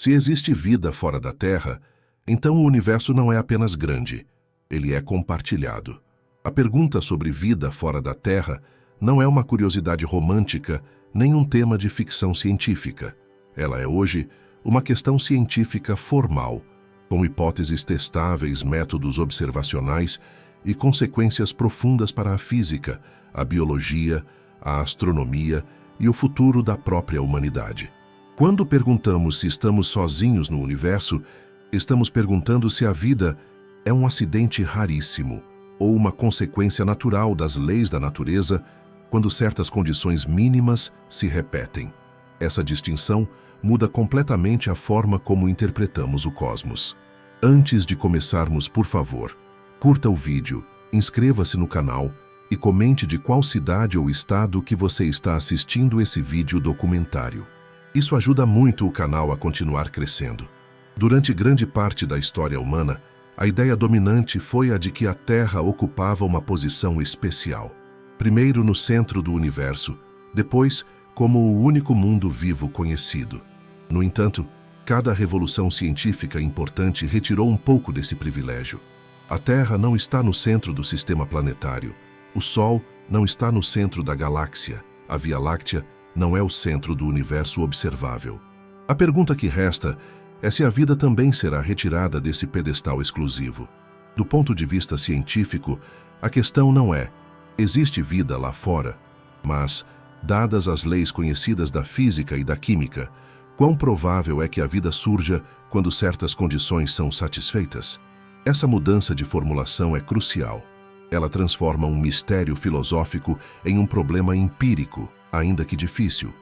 Se existe vida fora da Terra, então o universo não é apenas grande, ele é compartilhado. A pergunta sobre vida fora da Terra não é uma curiosidade romântica nem um tema de ficção científica. Ela é hoje uma questão científica formal, com hipóteses testáveis, métodos observacionais e consequências profundas para a física, a biologia, a astronomia e o futuro da própria humanidade. Quando perguntamos se estamos sozinhos no universo, estamos perguntando se a vida é um acidente raríssimo ou uma consequência natural das leis da natureza quando certas condições mínimas se repetem. Essa distinção muda completamente a forma como interpretamos o cosmos. Antes de começarmos, por favor, curta o vídeo, inscreva-se no canal e comente de qual cidade ou estado que você está assistindo esse vídeo documentário. Isso ajuda muito o canal a continuar crescendo. Durante grande parte da história humana, a ideia dominante foi a de que a Terra ocupava uma posição especial. Primeiro no centro do universo, depois como o único mundo vivo conhecido. No entanto, cada revolução científica importante retirou um pouco desse privilégio. A Terra não está no centro do sistema planetário. O Sol não está no centro da galáxia. A Via Láctea não é o centro do universo observável. A pergunta que resta é se a vida também será retirada desse pedestal exclusivo. Do ponto de vista científico, a questão não é: existe vida lá fora? Mas, dadas as leis conhecidas da física e da química, quão provável é que a vida surja quando certas condições são satisfeitas? Essa mudança de formulação é crucial. Ela transforma um mistério filosófico em um problema empírico, ainda que difícil.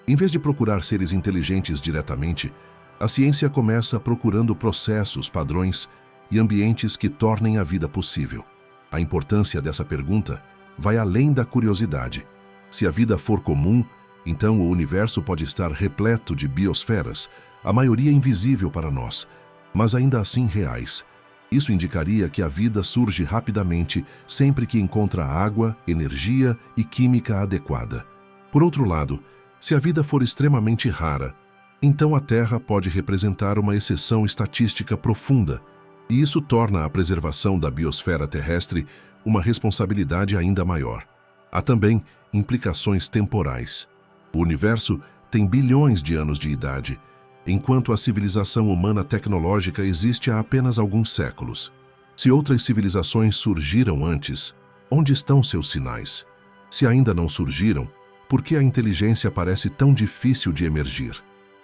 Em vez de procurar seres inteligentes diretamente, a ciência começa procurando processos, padrões e ambientes que tornem a vida possível. A importância dessa pergunta vai além da curiosidade. Se a vida for comum, então o universo pode estar repleto de biosferas, a maioria invisível para nós, mas ainda assim reais. Isso indicaria que a vida surge rapidamente sempre que encontra água, energia e química adequada. Por outro lado, se a vida for extremamente rara, então a Terra pode representar uma exceção estatística profunda, e isso torna a preservação da biosfera terrestre uma responsabilidade ainda maior. Há também implicações temporais. O universo tem bilhões de anos de idade, enquanto a civilização humana tecnológica existe há apenas alguns séculos. Se outras civilizações surgiram antes, onde estão seus sinais? Se ainda não surgiram, por que a inteligência parece tão difícil de emergir?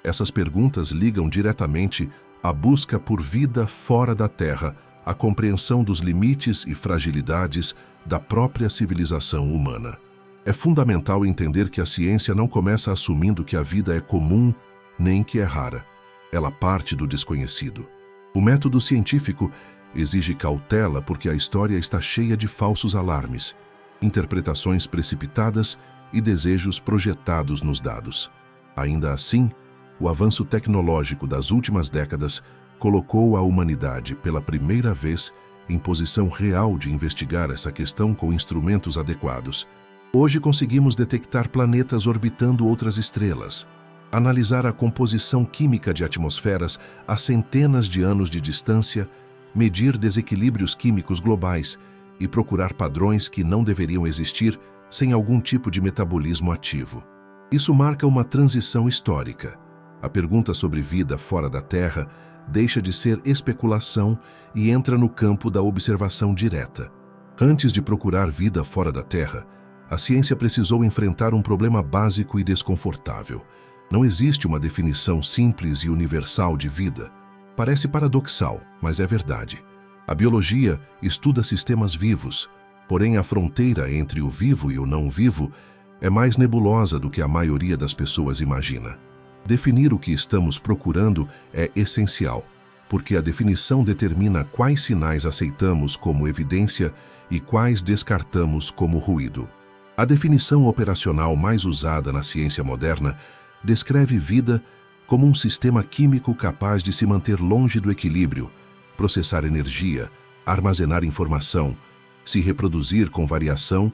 Essas perguntas ligam diretamente à busca por vida fora da Terra, à compreensão dos limites e fragilidades da própria civilização humana. É fundamental entender que a ciência não começa assumindo que a vida é comum, nem que é rara. Ela parte do desconhecido. O método científico exige cautela porque a história está cheia de falsos alarmes, interpretações precipitadas e desejos projetados nos dados. Ainda assim, o avanço tecnológico das últimas décadas colocou a humanidade pela primeira vez em posição real de investigar essa questão com instrumentos adequados. Hoje conseguimos detectar planetas orbitando outras estrelas, analisar a composição química de atmosferas a centenas de anos de distância, medir desequilíbrios químicos globais e procurar padrões que não deveriam existir sem algum tipo de metabolismo ativo. Isso marca uma transição histórica. A pergunta sobre vida fora da Terra deixa de ser especulação e entra no campo da observação direta. Antes de procurar vida fora da Terra, a ciência precisou enfrentar um problema básico e desconfortável. Não existe uma definição simples e universal de vida. Parece paradoxal, mas é verdade. A biologia estuda sistemas vivos, porém a fronteira entre o vivo e o não vivo é mais nebulosa do que a maioria das pessoas imagina. Definir o que estamos procurando é essencial, porque a definição determina quais sinais aceitamos como evidência e quais descartamos como ruído. A definição operacional mais usada na ciência moderna descreve vida como um sistema químico capaz de se manter longe do equilíbrio, processar energia, armazenar informação, se reproduzir com variação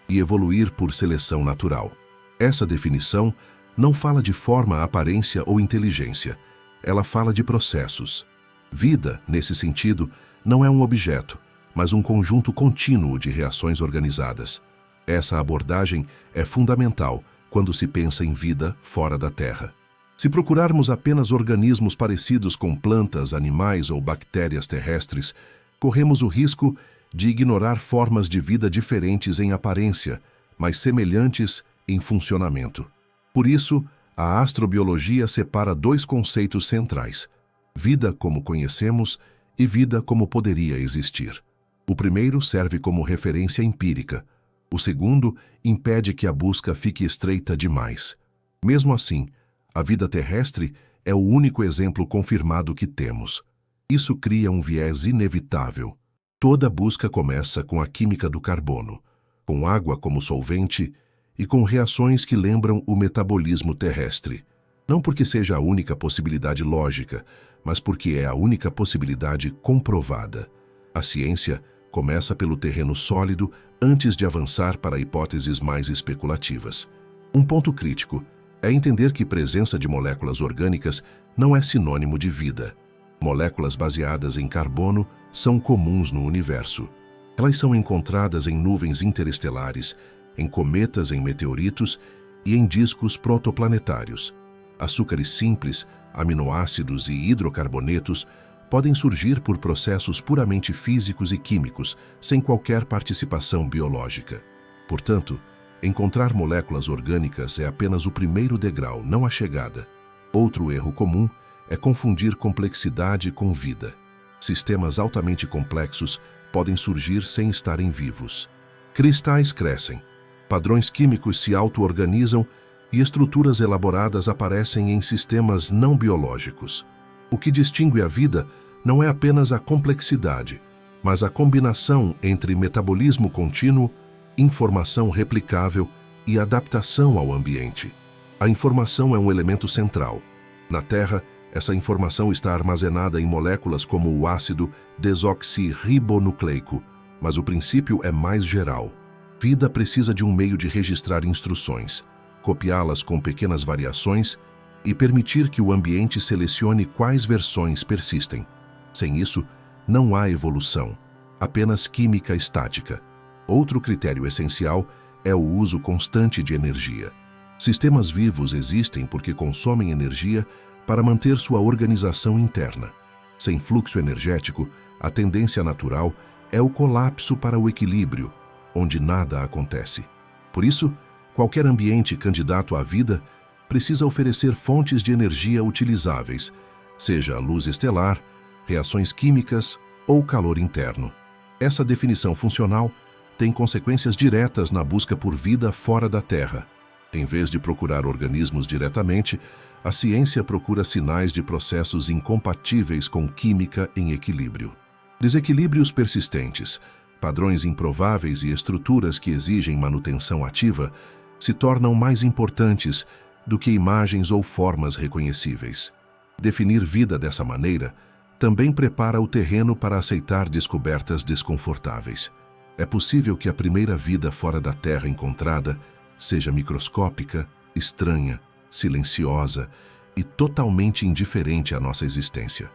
e evoluir por seleção natural. Essa definição não fala de forma, aparência ou inteligência. ela fala de processos. Vida, nesse sentido, não é um objeto, mas um conjunto contínuo de reações organizadas. Essa abordagem é fundamental quando se pensa em vida fora da Terra. Se procurarmos apenas organismos parecidos com plantas, animais ou bactérias terrestres, corremos o risco de ignorar formas de vida diferentes em aparência, mas semelhantes em funcionamento. Por isso, a astrobiologia separa dois conceitos centrais: vida como conhecemos e vida como poderia existir. O primeiro serve como referência empírica. O segundo impede que a busca fique estreita demais. Mesmo assim, a vida terrestre é o único exemplo confirmado que temos. Isso cria um viés inevitável. Toda busca começa com a química do carbono, com água como solvente e com reações que lembram o metabolismo terrestre. Não porque seja a única possibilidade lógica, mas porque é a única possibilidade comprovada. A ciência começa pelo terreno sólido antes de avançar para hipóteses mais especulativas. Um ponto crítico é entender que presença de moléculas orgânicas não é sinônimo de vida. Moléculas baseadas em carbono são comuns no universo. Elas são encontradas em nuvens interestelares, em cometas, em meteoritos e em discos protoplanetários. Açúcares simples, aminoácidos e hidrocarbonetos podem surgir por processos puramente físicos e químicos, sem qualquer participação biológica. Portanto, encontrar moléculas orgânicas é apenas o primeiro degrau, não a chegada. Outro erro comum é confundir complexidade com vida. Sistemas altamente complexos podem surgir sem estarem vivos. Cristais crescem, padrões químicos se auto-organizam e estruturas elaboradas aparecem em sistemas não biológicos. O que distingue a vida não é apenas a complexidade, mas a combinação entre metabolismo contínuo, informação replicável e adaptação ao ambiente. A informação é um elemento central. Na Terra, essa informação está armazenada em moléculas como o ácido desoxirribonucleico, mas o princípio é mais geral. Vida precisa de um meio de registrar instruções, copiá-las com pequenas variações e permitir que o ambiente selecione quais versões persistem. Sem isso, não há evolução, apenas química estática. Outro critério essencial é o uso constante de energia. Sistemas vivos existem porque consomem energia para manter sua organização interna. Sem fluxo energético, a tendência natural é o colapso para o equilíbrio, onde nada acontece. Por isso, qualquer ambiente candidato à vida precisa oferecer fontes de energia utilizáveis, seja luz estelar, reações químicas ou calor interno. Essa definição funcional tem consequências diretas na busca por vida fora da Terra. Em vez de procurar organismos diretamente, a ciência procura sinais de processos incompatíveis com química em equilíbrio. Desequilíbrios persistentes, padrões improváveis e estruturas que exigem manutenção ativa se tornam mais importantes do que imagens ou formas reconhecíveis. Definir vida dessa maneira também prepara o terreno para aceitar descobertas desconfortáveis. É possível que a primeira vida fora da Terra encontrada seja microscópica, estranha, silenciosa e totalmente indiferente à nossa existência.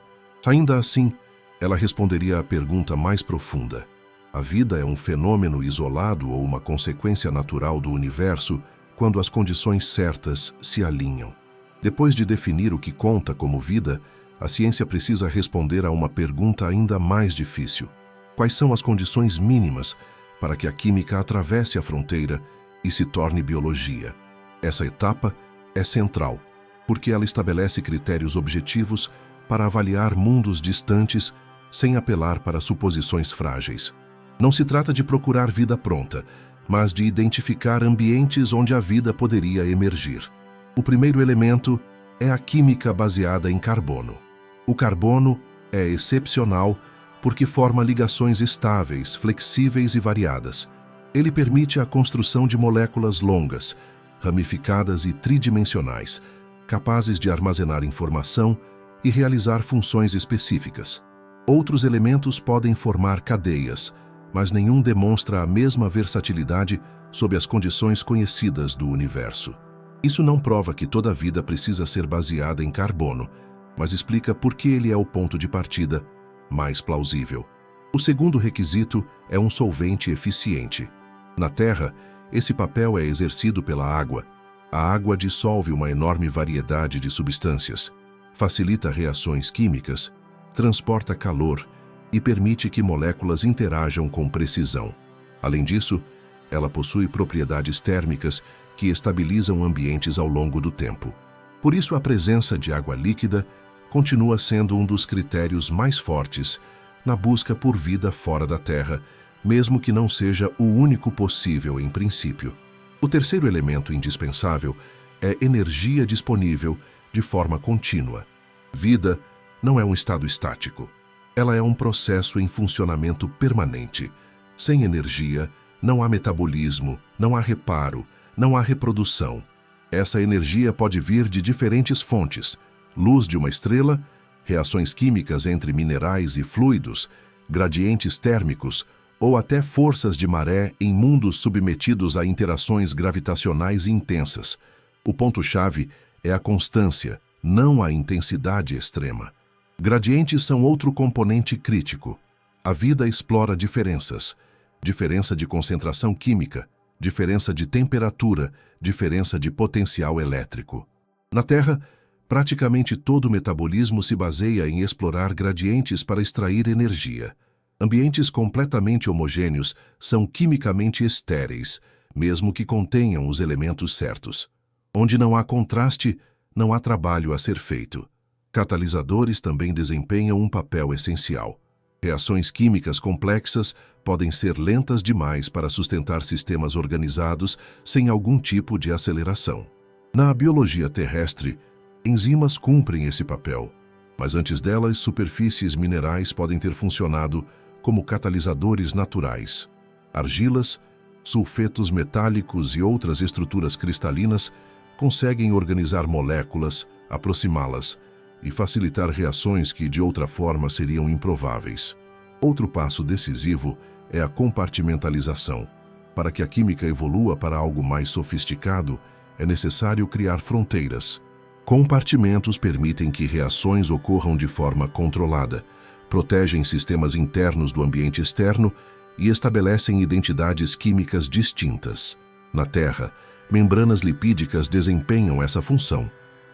Ainda assim, ela responderia à pergunta mais profunda: a vida é um fenômeno isolado ou uma consequência natural do universo quando as condições certas se alinham? Depois de definir o que conta como vida, a ciência precisa responder a uma pergunta ainda mais difícil: quais são as condições mínimas para que a química atravesse a fronteira e se torne biologia? Essa etapa é central, porque ela estabelece critérios objetivos para avaliar mundos distantes sem apelar para suposições frágeis. Não se trata de procurar vida pronta, mas de identificar ambientes onde a vida poderia emergir. O primeiro elemento é a química baseada em carbono. O carbono é excepcional porque forma ligações estáveis, flexíveis e variadas. Ele permite a construção de moléculas longas, ramificadas e tridimensionais, capazes de armazenar informação e realizar funções específicas. Outros elementos podem formar cadeias, mas nenhum demonstra a mesma versatilidade sob as condições conhecidas do universo. Isso não prova que toda vida precisa ser baseada em carbono, mas explica por que ele é o ponto de partida mais plausível. O segundo requisito é um solvente eficiente. Na Terra, esse papel é exercido pela água. A água dissolve uma enorme variedade de substâncias, facilita reações químicas, transporta calor e permite que moléculas interajam com precisão. Além disso, ela possui propriedades térmicas que estabilizam ambientes ao longo do tempo. Por isso, a presença de água líquida continua sendo um dos critérios mais fortes na busca por vida fora da Terra, mesmo que não seja o único possível em princípio. O terceiro elemento indispensável é energia disponível de forma contínua. Vida não é um estado estático. Ela é um processo em funcionamento permanente. Sem energia, não há metabolismo, não há reparo, não há reprodução. Essa energia pode vir de diferentes fontes: luz de uma estrela, reações químicas entre minerais e fluidos, gradientes térmicos ou até forças de maré em mundos submetidos a interações gravitacionais intensas. O ponto-chave é a constância, não a intensidade extrema. Gradientes são outro componente crítico. A vida explora diferenças: diferença de concentração química, diferença de temperatura, diferença de potencial elétrico. Na Terra, praticamente todo o metabolismo se baseia em explorar gradientes para extrair energia. Ambientes completamente homogêneos são quimicamente estéreis, mesmo que contenham os elementos certos. Onde não há contraste, não há trabalho a ser feito. Catalisadores também desempenham um papel essencial. Reações químicas complexas podem ser lentas demais para sustentar sistemas organizados sem algum tipo de aceleração. Na biologia terrestre, enzimas cumprem esse papel, mas antes delas, superfícies minerais podem ter funcionado como catalisadores naturais. Argilas, sulfetos metálicos e outras estruturas cristalinas conseguem organizar moléculas, aproximá-las e facilitar reações que de outra forma seriam improváveis. Outro passo decisivo é a compartimentalização. Para que a química evolua para algo mais sofisticado, é necessário criar fronteiras. Compartimentos permitem que reações ocorram de forma controlada, protegem sistemas internos do ambiente externo e estabelecem identidades químicas distintas. Na Terra, membranas lipídicas desempenham essa função,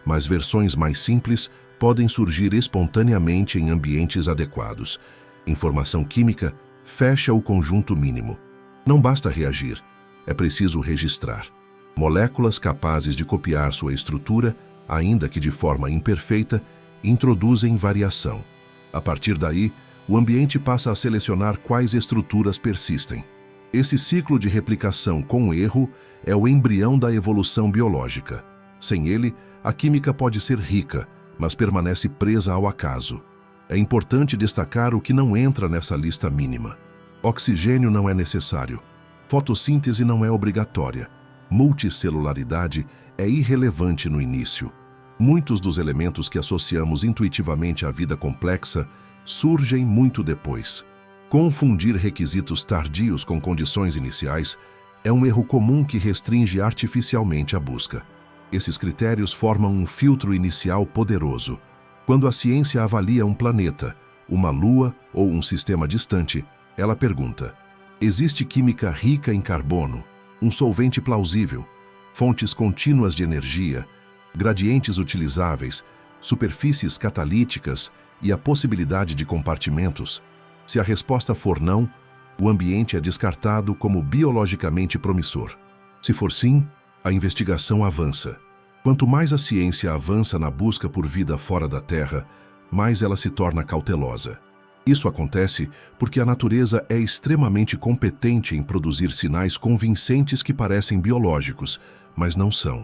mas versões mais simples podem surgir espontaneamente em ambientes adequados. Informação química fecha o conjunto mínimo. Não basta reagir, é preciso registrar. Moléculas capazes de copiar sua estrutura, ainda que de forma imperfeita, introduzem variação. A partir daí, o ambiente passa a selecionar quais estruturas persistem. Esse ciclo de replicação com erro é o embrião da evolução biológica. Sem ele, a química pode ser rica, mas permanece presa ao acaso. É importante destacar o que não entra nessa lista mínima. Oxigênio não é necessário. Fotossíntese não é obrigatória. Multicelularidade é irrelevante no início. Muitos dos elementos que associamos intuitivamente à vida complexa surgem muito depois. Confundir requisitos tardios com condições iniciais é um erro comum que restringe artificialmente a busca. Esses critérios formam um filtro inicial poderoso. Quando a ciência avalia um planeta, uma lua ou um sistema distante, ela pergunta: existe química rica em carbono, um solvente plausível, fontes contínuas de energia, gradientes utilizáveis, superfícies catalíticas e a possibilidade de compartimentos? Se a resposta for não, o ambiente é descartado como biologicamente promissor. Se for sim, a investigação avança. Quanto mais a ciência avança na busca por vida fora da Terra, mais ela se torna cautelosa. Isso acontece porque a natureza é extremamente competente em produzir sinais convincentes que parecem biológicos, mas não são.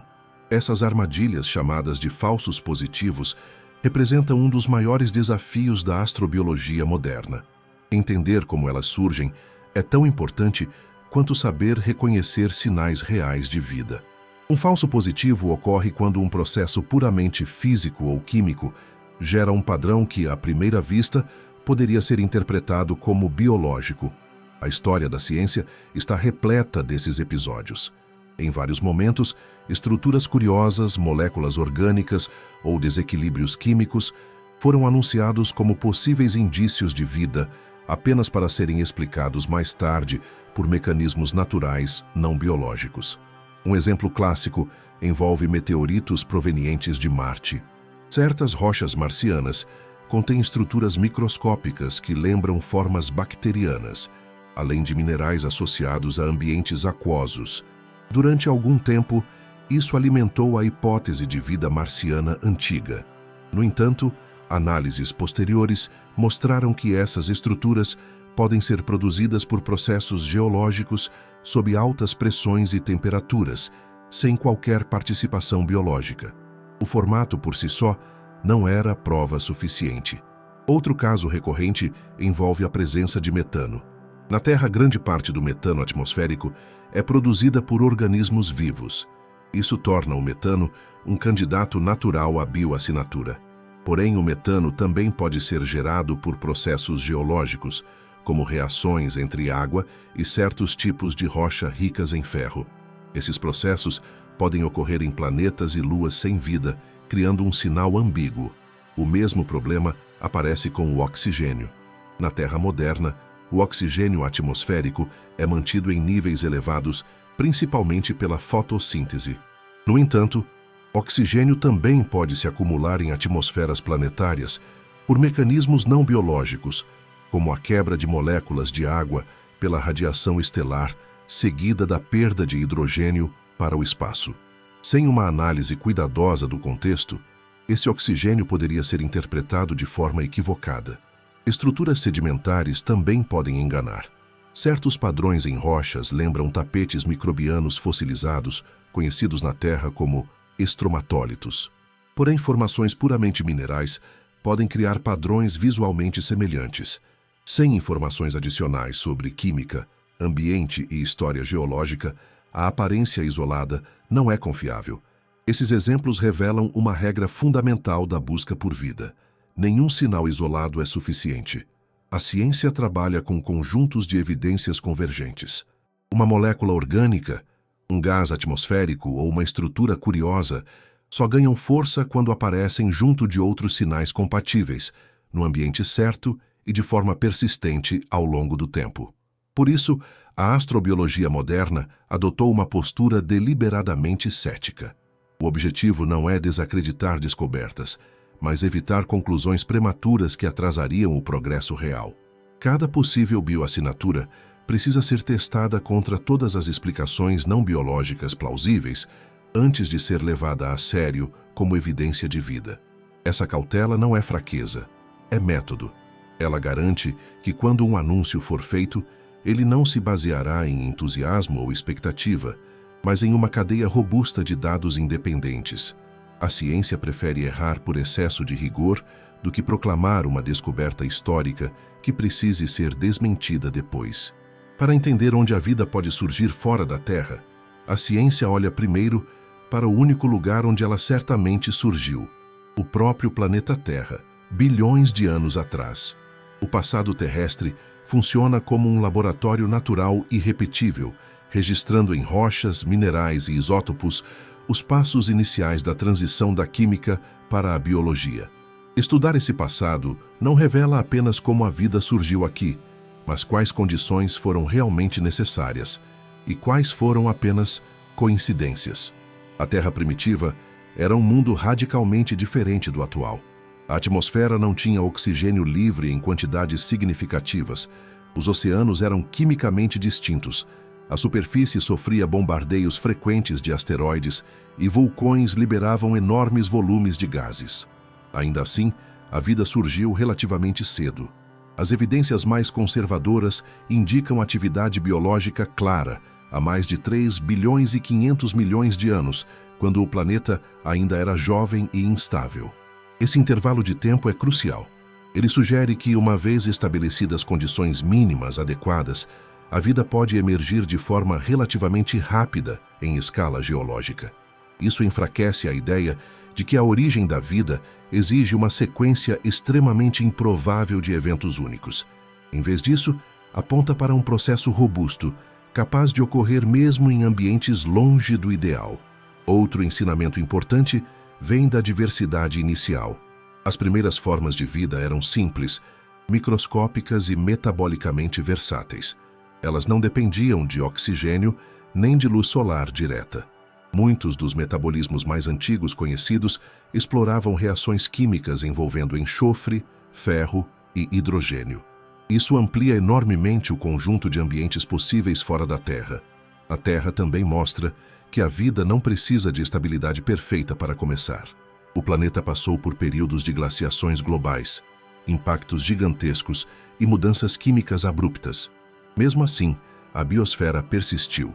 Essas armadilhas, chamadas de falsos positivos, representam um dos maiores desafios da astrobiologia moderna. Entender como elas surgem é tão importante quanto saber reconhecer sinais reais de vida. Um falso positivo ocorre quando um processo puramente físico ou químico gera um padrão que, à primeira vista, poderia ser interpretado como biológico. A história da ciência está repleta desses episódios. Em vários momentos, estruturas curiosas, moléculas orgânicas ou desequilíbrios químicos foram anunciados como possíveis indícios de vida apenas para serem explicados mais tarde por mecanismos naturais não biológicos. Um exemplo clássico envolve meteoritos provenientes de Marte. Certas rochas marcianas contêm estruturas microscópicas que lembram formas bacterianas, além de minerais associados a ambientes aquosos. Durante algum tempo, isso alimentou a hipótese de vida marciana antiga. No entanto, análises posteriores mostraram que essas estruturas podem ser produzidas por processos geológicos sob altas pressões e temperaturas, sem qualquer participação biológica. O formato por si só não era prova suficiente. Outro caso recorrente envolve a presença de metano. Na Terra, grande parte do metano atmosférico é produzida por organismos vivos. Isso torna o metano um candidato natural à bioassinatura. Porém, o metano também pode ser gerado por processos geológicos, como reações entre água e certos tipos de rocha ricas em ferro. Esses processos podem ocorrer em planetas e luas sem vida, criando um sinal ambíguo. O mesmo problema aparece com o oxigênio. Na Terra moderna, o oxigênio atmosférico é mantido em níveis elevados, principalmente pela fotossíntese. No entanto, oxigênio também pode se acumular em atmosferas planetárias por mecanismos não biológicos, como a quebra de moléculas de água pela radiação estelar, seguida da perda de hidrogênio para o espaço. Sem uma análise cuidadosa do contexto, esse oxigênio poderia ser interpretado de forma equivocada. Estruturas sedimentares também podem enganar. Certos padrões em rochas lembram tapetes microbianos fossilizados, conhecidos na Terra como estromatólitos. Porém, formações puramente minerais podem criar padrões visualmente semelhantes. Sem informações adicionais sobre química, ambiente e história geológica, a aparência isolada não é confiável. Esses exemplos revelam uma regra fundamental da busca por vida. Nenhum sinal isolado é suficiente. A ciência trabalha com conjuntos de evidências convergentes. Uma molécula orgânica, um gás atmosférico ou uma estrutura curiosa só ganham força quando aparecem junto de outros sinais compatíveis, no ambiente certo e de forma persistente ao longo do tempo. Por isso, a astrobiologia moderna adotou uma postura deliberadamente cética. O objetivo não é desacreditar descobertas, mas evitar conclusões prematuras que atrasariam o progresso real. Cada possível bioassinatura precisa ser testada contra todas as explicações não biológicas plausíveis antes de ser levada a sério como evidência de vida. Essa cautela não é fraqueza, é método. Ela garante que quando um anúncio for feito, ele não se baseará em entusiasmo ou expectativa, mas em uma cadeia robusta de dados independentes. A ciência prefere errar por excesso de rigor do que proclamar uma descoberta histórica que precise ser desmentida depois. Para entender onde a vida pode surgir fora da Terra, a ciência olha primeiro para o único lugar onde ela certamente surgiu, o próprio planeta Terra, bilhões de anos atrás. O passado terrestre funciona como um laboratório natural irrepetível, registrando em rochas, minerais e isótopos os passos iniciais da transição da química para a biologia. Estudar esse passado não revela apenas como a vida surgiu aqui, mas quais condições foram realmente necessárias e quais foram apenas coincidências. A Terra primitiva era um mundo radicalmente diferente do atual. A atmosfera não tinha oxigênio livre em quantidades significativas. Os oceanos eram quimicamente distintos. A superfície sofria bombardeios frequentes de asteroides e vulcões liberavam enormes volumes de gases. Ainda assim, a vida surgiu relativamente cedo. As evidências mais conservadoras indicam atividade biológica clara há mais de 3 bilhões e 500 milhões de anos, quando o planeta ainda era jovem e instável. Esse intervalo de tempo é crucial. Ele sugere que, uma vez estabelecidas condições mínimas adequadas, a vida pode emergir de forma relativamente rápida em escala geológica. Isso enfraquece a ideia de que a origem da vida exige uma sequência extremamente improvável de eventos únicos. Em vez disso, aponta para um processo robusto, capaz de ocorrer mesmo em ambientes longe do ideal. Outro ensinamento importante vem da diversidade inicial. As primeiras formas de vida eram simples, microscópicas e metabolicamente versáteis. Elas não dependiam de oxigênio nem de luz solar direta. Muitos dos metabolismos mais antigos conhecidos exploravam reações químicas envolvendo enxofre, ferro e hidrogênio. Isso amplia enormemente o conjunto de ambientes possíveis fora da Terra. A Terra também mostra que a vida não precisa de estabilidade perfeita para começar. O planeta passou por períodos de glaciações globais, impactos gigantescos e mudanças químicas abruptas. Mesmo assim, a biosfera persistiu.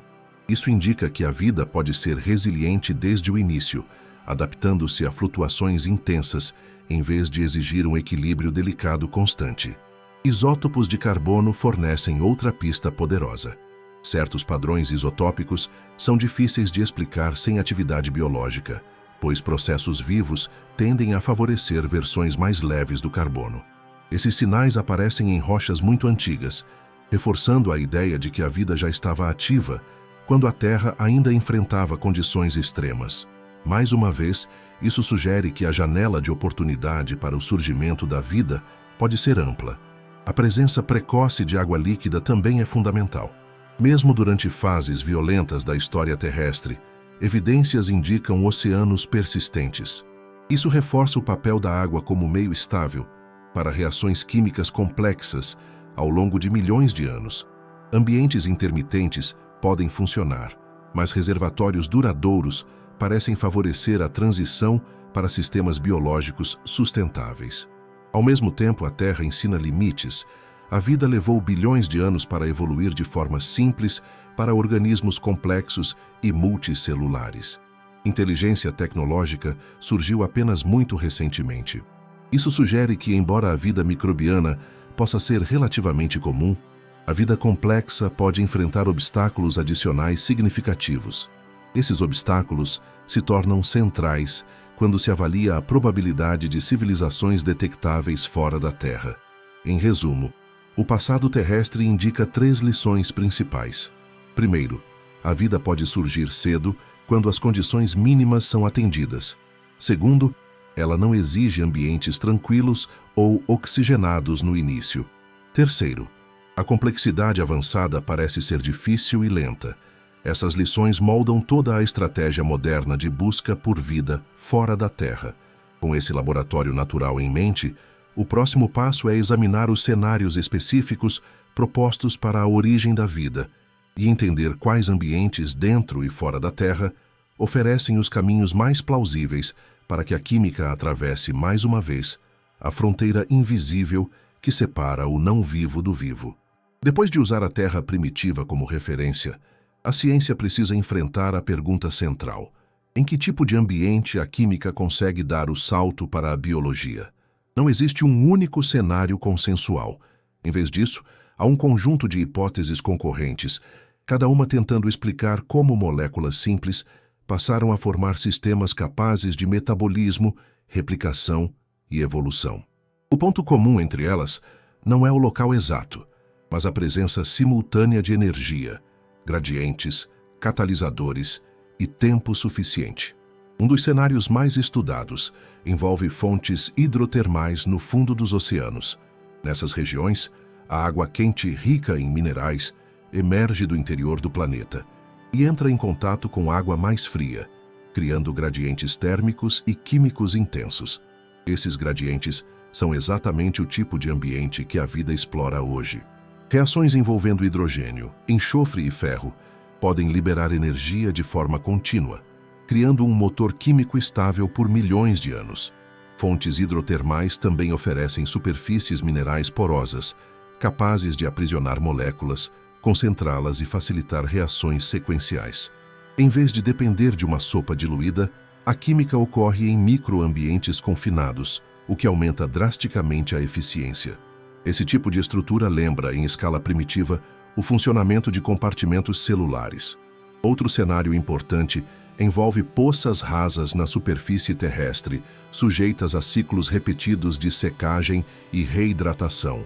Isso indica que a vida pode ser resiliente desde o início, adaptando-se a flutuações intensas, em vez de exigir um equilíbrio delicado constante. Isótopos de carbono fornecem outra pista poderosa. Certos padrões isotópicos são difíceis de explicar sem atividade biológica, pois processos vivos tendem a favorecer versões mais leves do carbono. Esses sinais aparecem em rochas muito antigas, reforçando a ideia de que a vida já estava ativa quando a Terra ainda enfrentava condições extremas. Mais uma vez, isso sugere que a janela de oportunidade para o surgimento da vida pode ser ampla. A presença precoce de água líquida também é fundamental. Mesmo durante fases violentas da história terrestre, evidências indicam oceanos persistentes. Isso reforça o papel da água como meio estável para reações químicas complexas ao longo de milhões de anos. Ambientes intermitentes podem funcionar, mas reservatórios duradouros parecem favorecer a transição para sistemas biológicos sustentáveis. Ao mesmo tempo, a Terra ensina limites. A vida levou bilhões de anos para evoluir de forma simples para organismos complexos e multicelulares. Inteligência tecnológica surgiu apenas muito recentemente. Isso sugere que, embora a vida microbiana possa ser relativamente comum, a vida complexa pode enfrentar obstáculos adicionais significativos. Esses obstáculos se tornam centrais quando se avalia a probabilidade de civilizações detectáveis fora da Terra. Em resumo, o passado terrestre indica 3 lições principais. Primeiro, a vida pode surgir cedo quando as condições mínimas são atendidas. Segundo, ela não exige ambientes tranquilos ou oxigenados no início. Terceiro, a complexidade avançada parece ser difícil e lenta. Essas lições moldam toda a estratégia moderna de busca por vida fora da Terra. Com esse laboratório natural em mente, o próximo passo é examinar os cenários específicos propostos para a origem da vida e entender quais ambientes dentro e fora da Terra oferecem os caminhos mais plausíveis para que a química atravesse mais uma vez a fronteira invisível que separa o não vivo do vivo. Depois de usar a Terra primitiva como referência, a ciência precisa enfrentar a pergunta central: em que tipo de ambiente a química consegue dar o salto para a biologia? Não existe um único cenário consensual. Em vez disso, há um conjunto de hipóteses concorrentes, cada uma tentando explicar como moléculas simples passaram a formar sistemas capazes de metabolismo, replicação e evolução. O ponto comum entre elas não é o local exato, mas a presença simultânea de energia, gradientes, catalisadores e tempo suficiente. Um dos cenários mais estudados envolve fontes hidrotermais no fundo dos oceanos. Nessas regiões, a água quente rica em minerais emerge do interior do planeta e entra em contato com água mais fria, criando gradientes térmicos e químicos intensos. Esses gradientes são exatamente o tipo de ambiente que a vida explora hoje. Reações envolvendo hidrogênio, enxofre e ferro podem liberar energia de forma contínua, criando um motor químico estável por milhões de anos. Fontes hidrotermais também oferecem superfícies minerais porosas, capazes de aprisionar moléculas, concentrá-las e facilitar reações sequenciais. Em vez de depender de uma sopa diluída, a química ocorre em microambientes confinados, o que aumenta drasticamente a eficiência. Esse tipo de estrutura lembra, em escala primitiva, o funcionamento de compartimentos celulares. Outro cenário importante envolve poças rasas na superfície terrestre, sujeitas a ciclos repetidos de secagem e reidratação.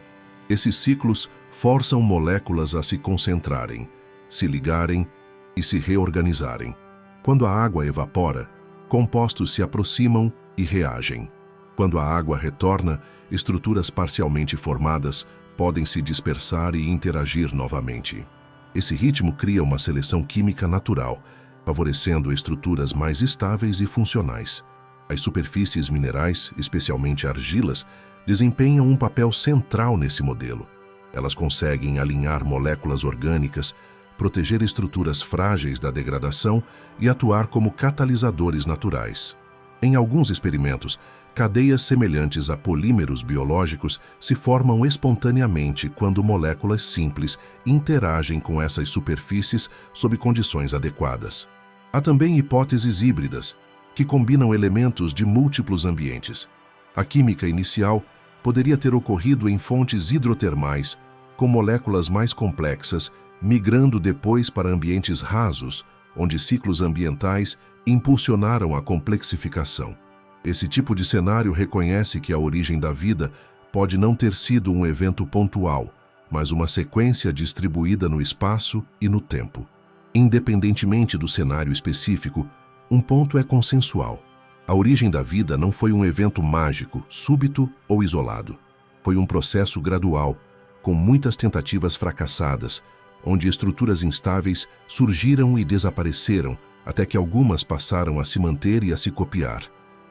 Esses ciclos forçam moléculas a se concentrarem. se ligarem e se reorganizarem. Quando a água evapora, compostos se aproximam e reagem. Quando a água retorna, estruturas parcialmente formadas podem se dispersar e interagir novamente. Esse ritmo cria uma seleção química natural, favorecendo estruturas mais estáveis e funcionais. As superfícies minerais, especialmente argilas, desempenham um papel central nesse modelo. Elas conseguem alinhar moléculas orgânicas, proteger estruturas frágeis da degradação e atuar como catalisadores naturais. Em alguns experimentos, cadeias semelhantes a polímeros biológicos se formam espontaneamente quando moléculas simples interagem com essas superfícies sob condições adequadas. Há também hipóteses híbridas, que combinam elementos de múltiplos ambientes. A química inicial poderia ter ocorrido em fontes hidrotermais, com moléculas mais complexas, migrando depois para ambientes rasos, onde ciclos ambientais impulsionaram a complexificação. Esse tipo de cenário reconhece que a origem da vida pode não ter sido um evento pontual, mas uma sequência distribuída no espaço e no tempo. Independentemente do cenário específico, um ponto é consensual. A origem da vida não foi um evento mágico, súbito ou isolado. Foi um processo gradual, com muitas tentativas fracassadas, onde estruturas instáveis surgiram e desapareceram, até que algumas passaram a se manter e a se copiar.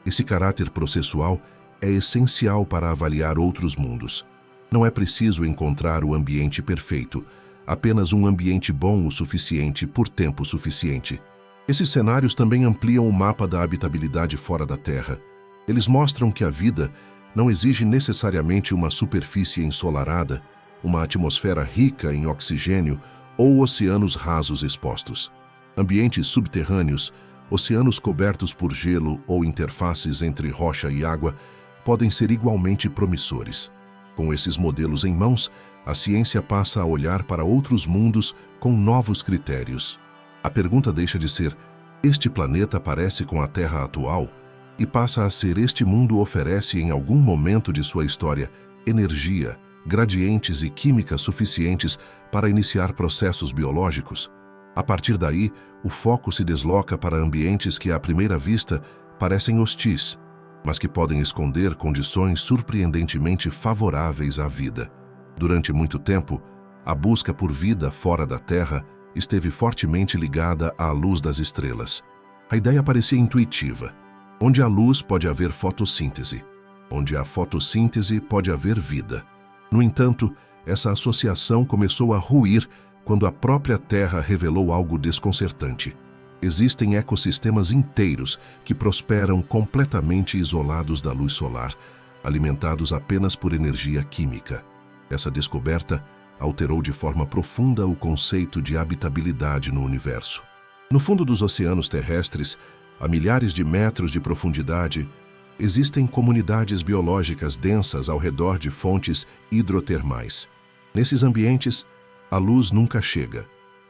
Esse caráter processual é essencial para avaliar outros mundos. Não é preciso encontrar o ambiente perfeito, apenas um ambiente bom o suficiente por tempo suficiente. Esses cenários também ampliam o mapa da habitabilidade fora da Terra. Eles mostram que a vida não exige necessariamente uma superfície ensolarada, uma atmosfera rica em oxigênio ou oceanos rasos expostos. Ambientes subterrâneos, oceanos cobertos por gelo ou interfaces entre rocha e água podem ser igualmente promissores. Com esses modelos em mãos, a ciência passa a olhar para outros mundos com novos critérios. A pergunta deixa de ser: este planeta parece com a Terra atual? E passa a ser: este mundo oferece em algum momento de sua história energia, gradientes e química suficientes para iniciar processos biológicos? A partir daí, o foco se desloca para ambientes que, à primeira vista, parecem hostis, mas que podem esconder condições surpreendentemente favoráveis à vida. Durante muito tempo, a busca por vida fora da Terra esteve fortemente ligada à luz das estrelas. A ideia parecia intuitiva. Onde há luz pode haver fotossíntese. Onde há fotossíntese pode haver vida. No entanto, essa associação começou a ruir quando a própria Terra revelou algo desconcertante. Existem ecossistemas inteiros que prosperam completamente isolados da luz solar, alimentados apenas por energia química. Essa descoberta alterou de forma profunda o conceito de habitabilidade no universo. No fundo dos oceanos terrestres, a milhares de metros de profundidade, existem comunidades biológicas densas ao redor de fontes hidrotermais. Nesses ambientes, a luz nunca chega.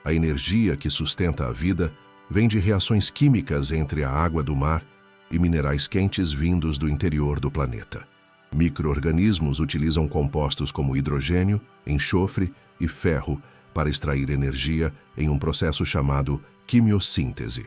A energia que sustenta a vida vem de reações químicas entre a água do mar e minerais quentes vindos do interior do planeta. Micro-organismos utilizam compostos como hidrogênio, enxofre e ferro para extrair energia em um processo chamado quimiossíntese.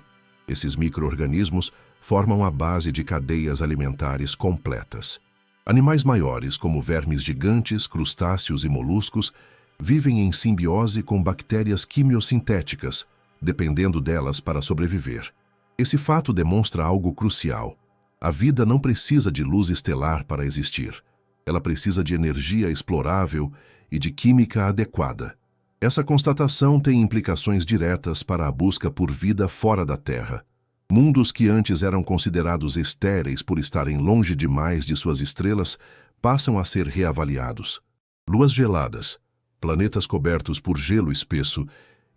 Esses micro-organismos formam a base de cadeias alimentares completas. Animais maiores, como vermes gigantes, crustáceos e moluscos, vivem em simbiose com bactérias quimiosintéticas, dependendo delas para sobreviver. Esse fato demonstra algo crucial. A vida não precisa de luz estelar para existir. Ela precisa de energia explorável e de química adequada. Essa constatação tem implicações diretas para a busca por vida fora da Terra. Mundos que antes eram considerados estéreis por estarem longe demais de suas estrelas passam a ser reavaliados. Luas geladas, planetas cobertos por gelo espesso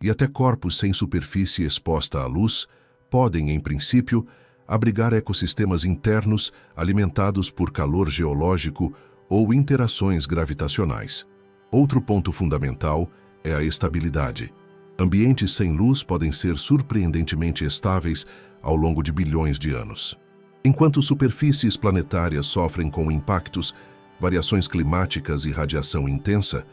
e até corpos sem superfície exposta à luz podem, em princípio, abrigar ecossistemas internos alimentados por calor geológico ou interações gravitacionais. Outro ponto fundamental é a estabilidade. Ambientes sem luz podem ser surpreendentemente estáveis ao longo de bilhões de anos. Enquanto superfícies planetárias sofrem com impactos, variações climáticas e radiação intensa,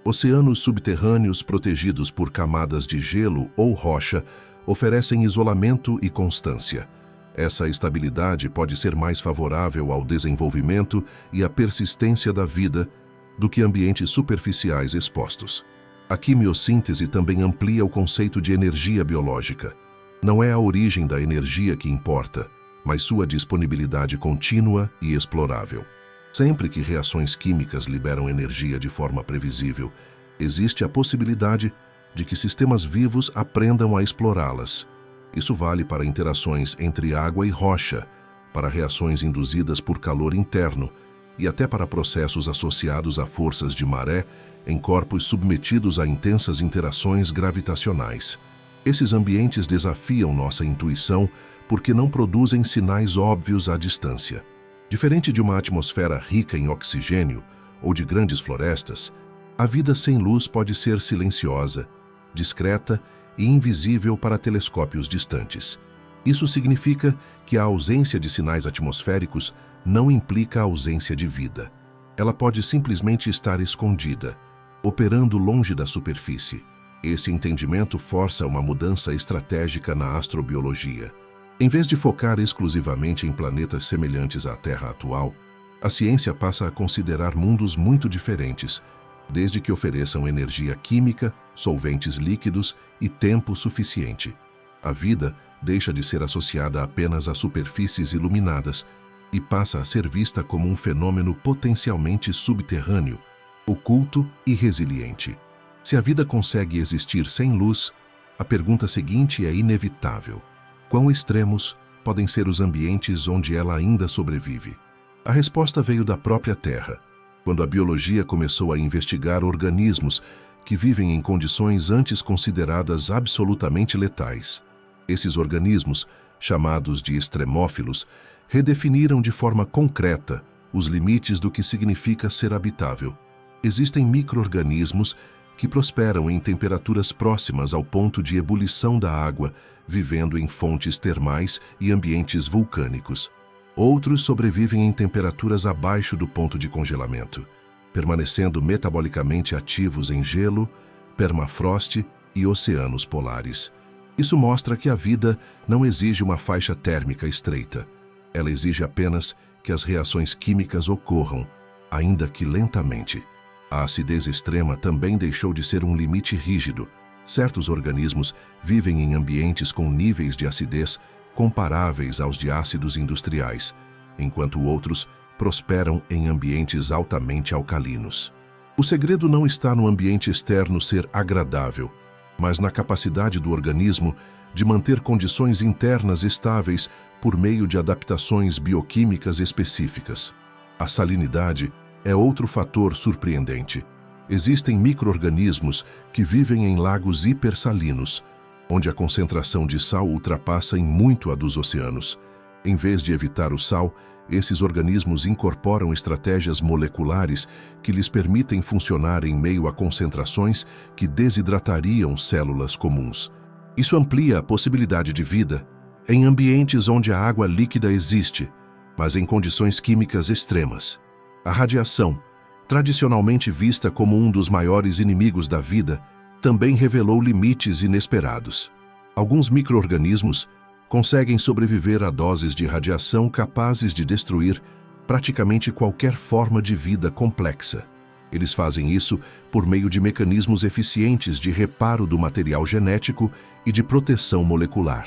Oceanos subterrâneos protegidos por camadas de gelo ou rocha oferecem isolamento e constância. Essa estabilidade pode ser mais favorável ao desenvolvimento e à persistência da vida do que ambientes superficiais expostos. A quimiossíntese também amplia o conceito de energia biológica. Não é a origem da energia que importa, mas sua disponibilidade contínua e explorável. Sempre que reações químicas liberam energia de forma previsível, existe a possibilidade de que sistemas vivos aprendam a explorá-las. Isso vale para interações entre água e rocha, para reações induzidas por calor interno e até para processos associados a forças de maré em corpos submetidos a intensas interações gravitacionais. Esses ambientes desafiam nossa intuição porque não produzem sinais óbvios à distância. Diferente de uma atmosfera rica em oxigênio ou de grandes florestas, a vida sem luz pode ser silenciosa, discreta e invisível para telescópios distantes. Isso significa que a ausência de sinais atmosféricos não implica a ausência de vida. Ela pode simplesmente estar escondida, operando longe da superfície. Esse entendimento força uma mudança estratégica na astrobiologia. Em vez de focar exclusivamente em planetas semelhantes à Terra atual, a ciência passa a considerar mundos muito diferentes, desde que ofereçam energia química, solventes líquidos e tempo suficiente. A vida deixa de ser associada apenas a superfícies iluminadas e passa a ser vista como um fenômeno potencialmente subterrâneo, oculto e resiliente. Se a vida consegue existir sem luz, a pergunta seguinte é inevitável: quão extremos podem ser os ambientes onde ela ainda sobrevive? A resposta veio da própria Terra, quando a biologia começou a investigar organismos que vivem em condições antes consideradas absolutamente letais. Esses organismos, chamados de extremófilos, redefiniram de forma concreta os limites do que significa ser habitável. Existem micro-organismos que prosperam em temperaturas próximas ao ponto de ebulição da água, vivendo em fontes termais e ambientes vulcânicos. Outros sobrevivem em temperaturas abaixo do ponto de congelamento, permanecendo metabolicamente ativos em gelo, permafrost e oceanos polares. Isso mostra que a vida não exige uma faixa térmica estreita. Ela exige apenas que as reações químicas ocorram, ainda que lentamente. A acidez extrema também deixou de ser um limite rígido. Certos organismos vivem em ambientes com níveis de acidez comparáveis aos de ácidos industriais, enquanto outros prosperam em ambientes altamente alcalinos. O segredo não está no ambiente externo ser agradável, mas na capacidade do organismo de manter condições internas estáveis por meio de adaptações bioquímicas específicas. A salinidade é outro fator surpreendente. Existem micro-organismos que vivem em lagos hipersalinos, onde a concentração de sal ultrapassa em muito a dos oceanos. Em vez de evitar o sal, esses organismos incorporam estratégias moleculares que lhes permitem funcionar em meio a concentrações que desidratariam células comuns. Isso amplia a possibilidade de vida em ambientes onde a água líquida existe, mas em condições químicas extremas. A radiação, tradicionalmente vista como um dos maiores inimigos da vida, também revelou limites inesperados. Alguns micro-organismos conseguem sobreviver a doses de radiação capazes de destruir praticamente qualquer forma de vida complexa. Eles fazem isso por meio de mecanismos eficientes de reparo do material genético e de proteção molecular.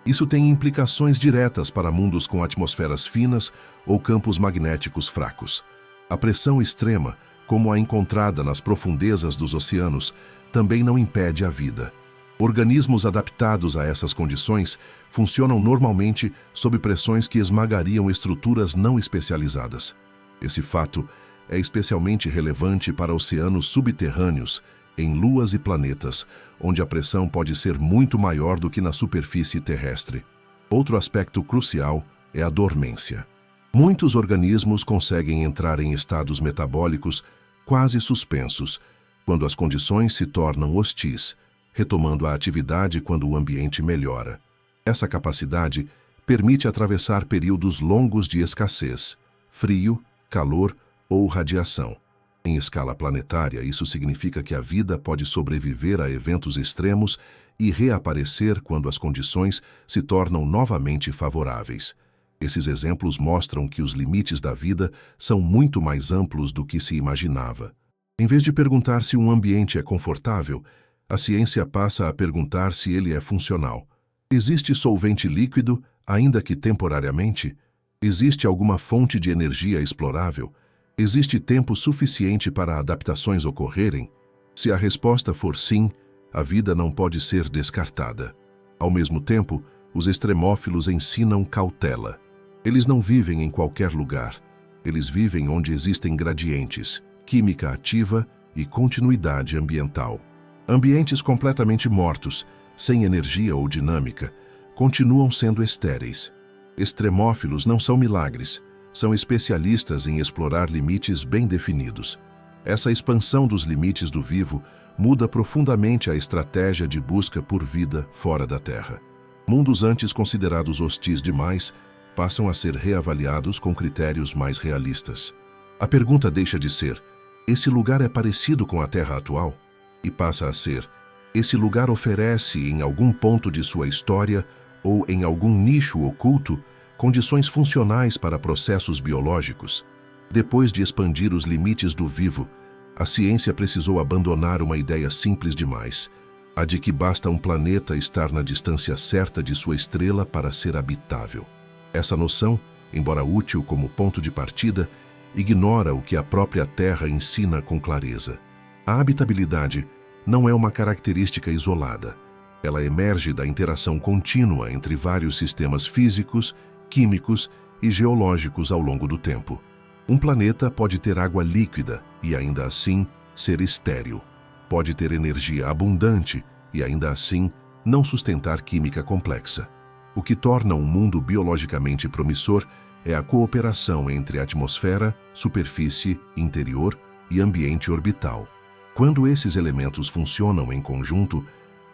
Isso tem implicações diretas para mundos com atmosferas finas ou campos magnéticos fracos. A pressão extrema, como a encontrada nas profundezas dos oceanos, também não impede a vida. Organismos adaptados a essas condições funcionam normalmente sob pressões que esmagariam estruturas não especializadas. Esse fato é especialmente relevante para oceanos subterrâneos, em luas e planetas, onde a pressão pode ser muito maior do que na superfície terrestre. Outro aspecto crucial é a dormência. Muitos organismos conseguem entrar em estados metabólicos quase suspensos, quando as condições se tornam hostis, retomando a atividade quando o ambiente melhora. Essa capacidade permite atravessar períodos longos de escassez, frio, calor ou radiação. Em escala planetária, isso significa que a vida pode sobreviver a eventos extremos e reaparecer quando as condições se tornam novamente favoráveis. Esses exemplos mostram que os limites da vida são muito mais amplos do que se imaginava. Em vez de perguntar se um ambiente é confortável, a ciência passa a perguntar se ele é funcional. Existe solvente líquido, ainda que temporariamente? Existe alguma fonte de energia explorável? Existe tempo suficiente para adaptações ocorrerem? Se a resposta for sim, a vida não pode ser descartada. Ao mesmo tempo, os extremófilos ensinam cautela. Eles não vivem em qualquer lugar. Eles vivem onde existem gradientes, química ativa e continuidade ambiental. Ambientes completamente mortos, sem energia ou dinâmica, continuam sendo estéreis. Extremófilos não são milagres, são especialistas em explorar limites bem definidos. Essa expansão dos limites do vivo muda profundamente a estratégia de busca por vida fora da Terra. Mundos antes considerados hostis demais passam a ser reavaliados com critérios mais realistas. A pergunta deixa de ser: esse lugar é parecido com a Terra atual? E passa a ser: esse lugar oferece, em algum ponto de sua história ou em algum nicho oculto, condições funcionais para processos biológicos? Depois de expandir os limites do vivo, a ciência precisou abandonar uma ideia simples demais, a de que basta um planeta estar na distância certa de sua estrela para ser habitável. Essa noção, embora útil como ponto de partida, ignora o que a própria Terra ensina com clareza. A habitabilidade não é uma característica isolada. Ela emerge da interação contínua entre vários sistemas físicos, químicos e geológicos ao longo do tempo. Um planeta pode ter água líquida e, ainda assim, ser estéril. Pode ter energia abundante e, ainda assim, não sustentar química complexa. O que torna um mundo biologicamente promissor é a cooperação entre atmosfera, superfície, interior e ambiente orbital. Quando esses elementos funcionam em conjunto,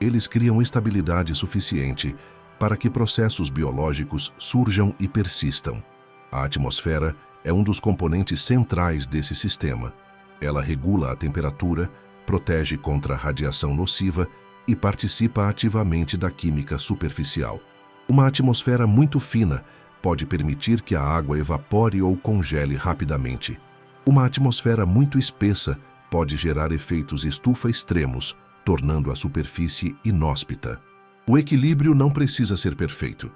eles criam estabilidade suficiente para que processos biológicos surjam e persistam. A atmosfera é um dos componentes centrais desse sistema. Ela regula a temperatura, protege contra a radiação nociva e participa ativamente da química superficial. Uma atmosfera muito fina pode permitir que a água evapore ou congele rapidamente. Uma atmosfera muito espessa pode gerar efeitos estufa extremos, tornando a superfície inóspita. O equilíbrio não precisa ser perfeito,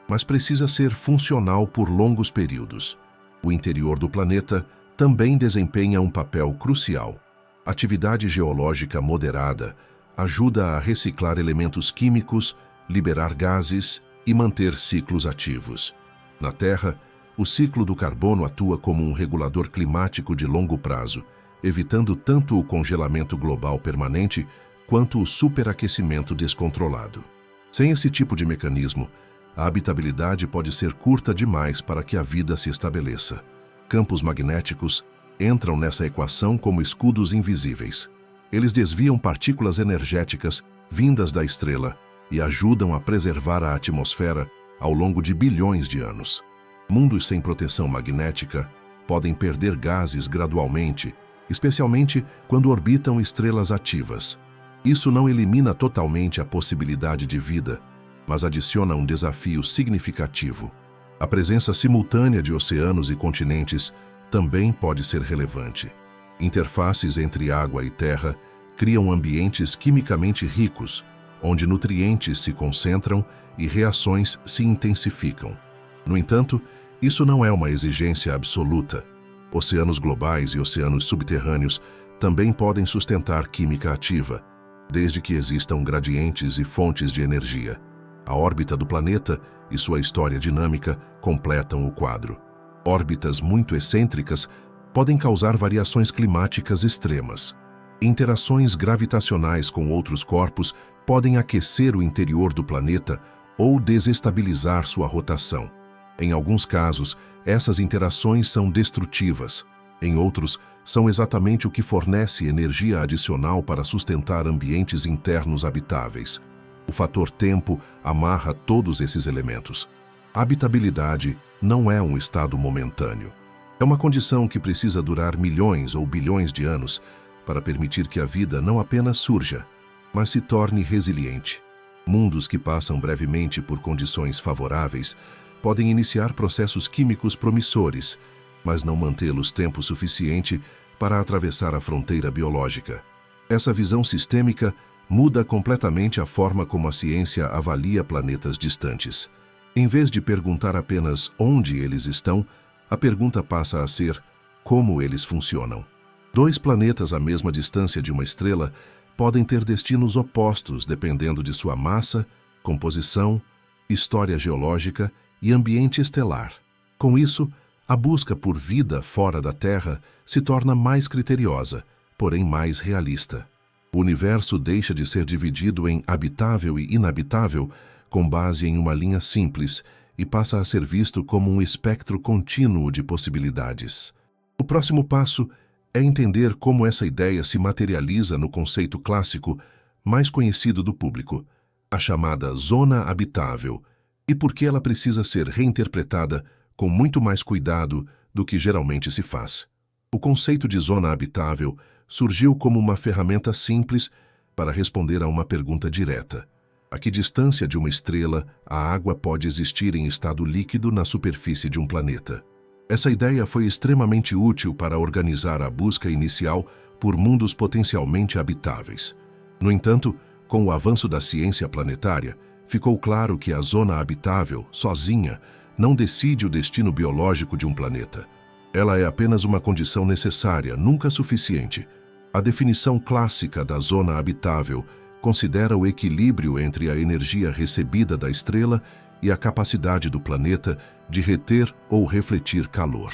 mas precisa ser funcional por longos períodos. O interior do planeta também desempenha um papel crucial. Atividade geológica moderada ajuda a reciclar elementos químicos, liberar gases e manter ciclos ativos. Na Terra, o ciclo do carbono atua como um regulador climático de longo prazo, evitando tanto o congelamento global permanente quanto o superaquecimento descontrolado. Sem esse tipo de mecanismo, a habitabilidade pode ser curta demais para que a vida se estabeleça. Campos magnéticos entram nessa equação como escudos invisíveis. Eles desviam partículas energéticas vindas da estrela e ajudam a preservar a atmosfera ao longo de bilhões de anos. Mundos sem proteção magnética podem perder gases gradualmente, especialmente quando orbitam estrelas ativas. Isso não elimina totalmente a possibilidade de vida, mas adiciona um desafio significativo. A presença simultânea de oceanos e continentes também pode ser relevante. Interfaces entre água e terra criam ambientes quimicamente ricos, onde nutrientes se concentram e reações se intensificam. No entanto, isso não é uma exigência absoluta. Oceanos globais e oceanos subterrâneos também podem sustentar química ativa, desde que existam gradientes e fontes de energia. A órbita do planeta e sua história dinâmica completam o quadro. Órbitas muito excêntricas podem causar variações climáticas extremas. Interações gravitacionais com outros corpos podem aquecer o interior do planeta ou desestabilizar sua rotação. Em alguns casos, essas interações são destrutivas. Em outros, são exatamente o que fornece energia adicional para sustentar ambientes internos habitáveis. O fator tempo amarra todos esses elementos. A habitabilidade não é um estado momentâneo. É uma condição que precisa durar milhões ou bilhões de anos para permitir que a vida não apenas surja, mas se torne resiliente. Mundos que passam brevemente por condições favoráveis podem iniciar processos químicos promissores, mas não mantê-los tempo suficiente para atravessar a fronteira biológica. Essa visão sistêmica muda completamente a forma como a ciência avalia planetas distantes. Em vez de perguntar apenas onde eles estão, a pergunta passa a ser como eles funcionam. Dois planetas à mesma distância de uma estrela podem ter destinos opostos dependendo de sua massa, composição, história geológica e ambiente estelar. Com isso, a busca por vida fora da Terra se torna mais criteriosa, porém mais realista. O universo deixa de ser dividido em habitável e inabitável com base em uma linha simples e passa a ser visto como um espectro contínuo de possibilidades. O próximo passo é entender como essa ideia se materializa no conceito clássico mais conhecido do público, a chamada zona habitável, e por que ela precisa ser reinterpretada com muito mais cuidado do que geralmente se faz. O conceito de zona habitável surgiu como uma ferramenta simples para responder a uma pergunta direta. A que distância de uma estrela a água pode existir em estado líquido na superfície de um planeta? Essa ideia foi extremamente útil para organizar a busca inicial por mundos potencialmente habitáveis. No entanto, com o avanço da ciência planetária, ficou claro que a zona habitável, sozinha, não decide o destino biológico de um planeta. Ela é apenas uma condição necessária, nunca suficiente. A definição clássica da zona habitável considera o equilíbrio entre a energia recebida da estrela e a capacidade do planeta de reter ou refletir calor.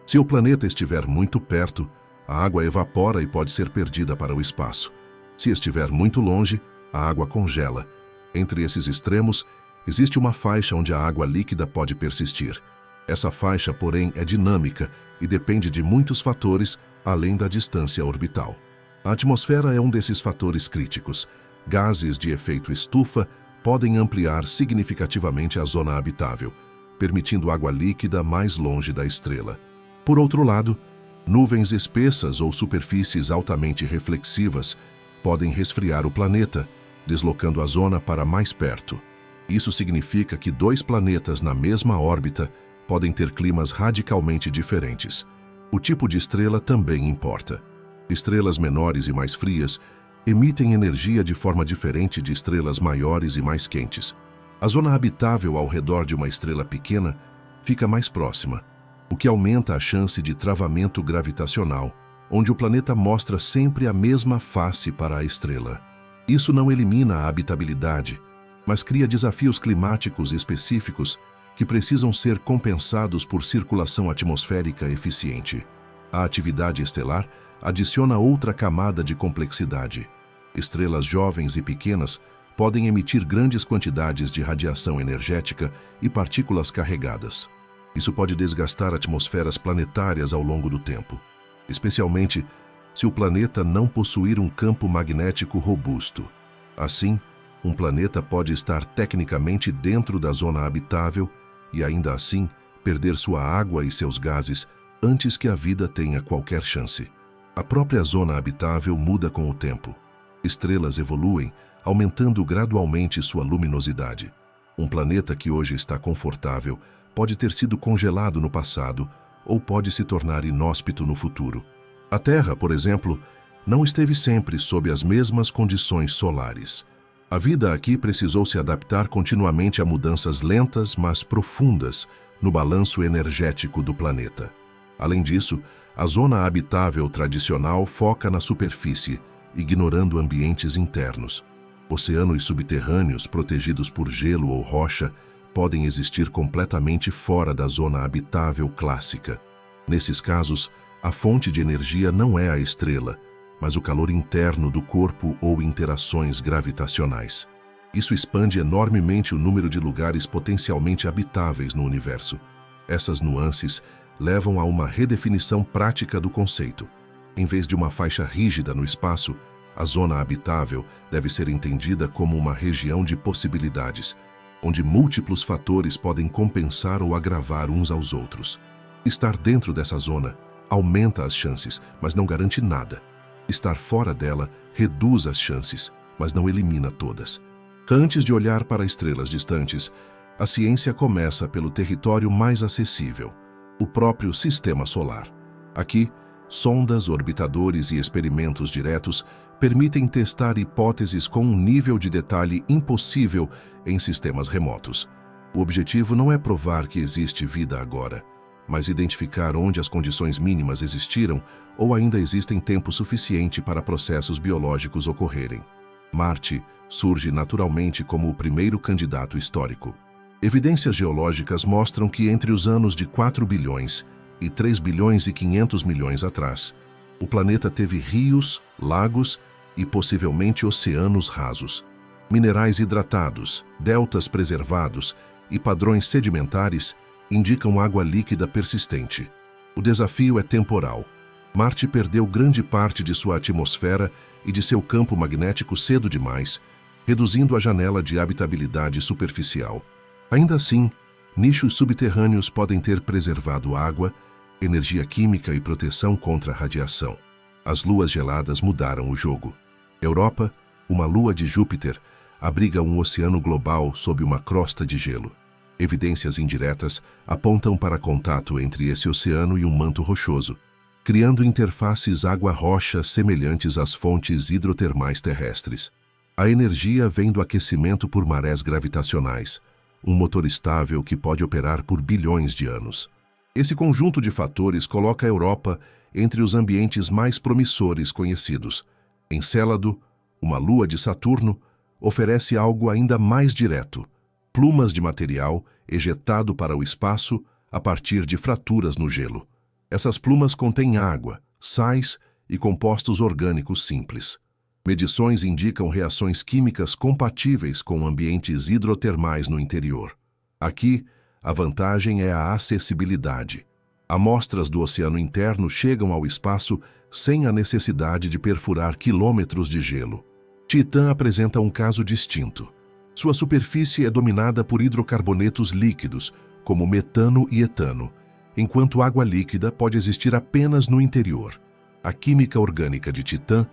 Se o planeta estiver muito perto, a água evapora e pode ser perdida para o espaço. Se estiver muito longe, a água congela. Entre esses extremos, existe uma faixa onde a água líquida pode persistir. Essa faixa, porém, é dinâmica e depende de muitos fatores além da distância orbital. A atmosfera é um desses fatores críticos. Gases de efeito estufa podem ampliar significativamente a zona habitável, permitindo água líquida mais longe da estrela. Por outro lado, nuvens espessas ou superfícies altamente reflexivas podem resfriar o planeta, deslocando a zona para mais perto. Isso significa que dois planetas na mesma órbita podem ter climas radicalmente diferentes. O tipo de estrela também importa. Estrelas menores e mais frias emitem energia de forma diferente de estrelas maiores e mais quentes. A zona habitável ao redor de uma estrela pequena fica mais próxima, o que aumenta a chance de travamento gravitacional, onde o planeta mostra sempre a mesma face para a estrela. Isso não elimina a habitabilidade, mas cria desafios climáticos específicos que precisam ser compensados por circulação atmosférica eficiente. A atividade estelar adiciona outra camada de complexidade. Estrelas jovens e pequenas podem emitir grandes quantidades de radiação energética e partículas carregadas. Isso pode desgastar atmosferas planetárias ao longo do tempo, especialmente se o planeta não possuir um campo magnético robusto. Assim, um planeta pode estar tecnicamente dentro da zona habitável e, ainda assim, perder sua água e seus gases antes que a vida tenha qualquer chance. A própria zona habitável muda com o tempo. Estrelas evoluem, aumentando gradualmente sua luminosidade. Um planeta que hoje está confortável pode ter sido congelado no passado ou pode se tornar inóspito no futuro. A Terra, por exemplo, não esteve sempre sob as mesmas condições solares. A vida aqui precisou se adaptar continuamente a mudanças lentas, mas profundas, no balanço energético do planeta. Além disso, a zona habitável tradicional foca na superfície, ignorando ambientes internos. Oceanos subterrâneos protegidos por gelo ou rocha podem existir completamente fora da zona habitável clássica. Nesses casos, a fonte de energia não é a estrela, mas o calor interno do corpo ou interações gravitacionais. Isso expande enormemente o número de lugares potencialmente habitáveis no universo. Essas nuances levam a uma redefinição prática do conceito. Em vez de uma faixa rígida no espaço, a zona habitável deve ser entendida como uma região de possibilidades, onde múltiplos fatores podem compensar ou agravar uns aos outros. Estar dentro dessa zona aumenta as chances, mas não garante nada. Estar fora dela reduz as chances, mas não elimina todas. Antes de olhar para estrelas distantes, a ciência começa pelo território mais acessível, o próprio Sistema Solar. Aqui, sondas, orbitadores e experimentos diretos permitem testar hipóteses com um nível de detalhe impossível em sistemas remotos. O objetivo não é provar que existe vida agora, mas identificar onde as condições mínimas existiram ou ainda existem tempo suficiente para processos biológicos ocorrerem. Marte surge naturalmente como o primeiro candidato histórico. Evidências geológicas mostram que entre os anos de 4 bilhões e 3 bilhões e 500 milhões atrás, o planeta teve rios, lagos e possivelmente oceanos rasos. Minerais hidratados, deltas preservados e padrões sedimentares indicam água líquida persistente. O desafio é temporal. Marte perdeu grande parte de sua atmosfera e de seu campo magnético cedo demais, reduzindo a janela de habitabilidade superficial. Ainda assim, nichos subterrâneos podem ter preservado água, energia química e proteção contra a radiação. As luas geladas mudaram o jogo. Europa, uma lua de Júpiter, abriga um oceano global sob uma crosta de gelo. Evidências indiretas apontam para contato entre esse oceano e um manto rochoso, criando interfaces água-rocha semelhantes às fontes hidrotermais terrestres. A energia vem do aquecimento por marés gravitacionais, um motor estável que pode operar por bilhões de anos. Esse conjunto de fatores coloca a Europa entre os ambientes mais promissores conhecidos. Encélado, uma lua de Saturno, oferece algo ainda mais direto: plumas de material ejetado para o espaço a partir de fraturas no gelo. Essas plumas contêm água, sais e compostos orgânicos simples. Medições indicam reações químicas compatíveis com ambientes hidrotermais no interior. Aqui, a vantagem é a acessibilidade. Amostras do oceano interno chegam ao espaço sem a necessidade de perfurar quilômetros de gelo. Titã apresenta um caso distinto. Sua superfície é dominada por hidrocarbonetos líquidos, como metano e etano, enquanto água líquida pode existir apenas no interior. A química orgânica de Titã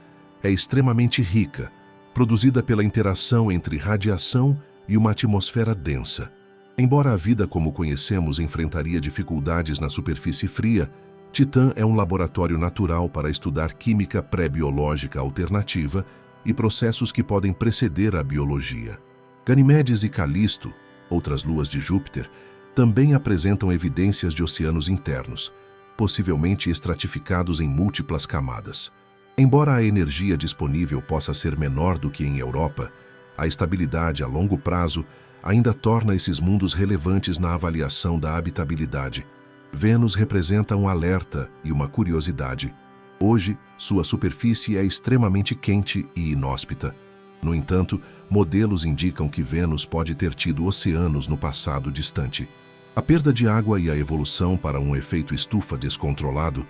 é extremamente rica, produzida pela interação entre radiação e uma atmosfera densa. Embora a vida como conhecemos enfrentaria dificuldades na superfície fria, Titã é um laboratório natural para estudar química pré-biológica alternativa e processos que podem preceder a biologia. Ganimedes e Calisto, outras luas de Júpiter, também apresentam evidências de oceanos internos, possivelmente estratificados em múltiplas camadas. Embora a energia disponível possa ser menor do que em Europa, a estabilidade a longo prazo ainda torna esses mundos relevantes na avaliação da habitabilidade. Vênus representa um alerta e uma curiosidade. Hoje, sua superfície é extremamente quente e inóspita. No entanto, modelos indicam que Vênus pode ter tido oceanos no passado distante. A perda de água e a evolução para um efeito estufa descontrolado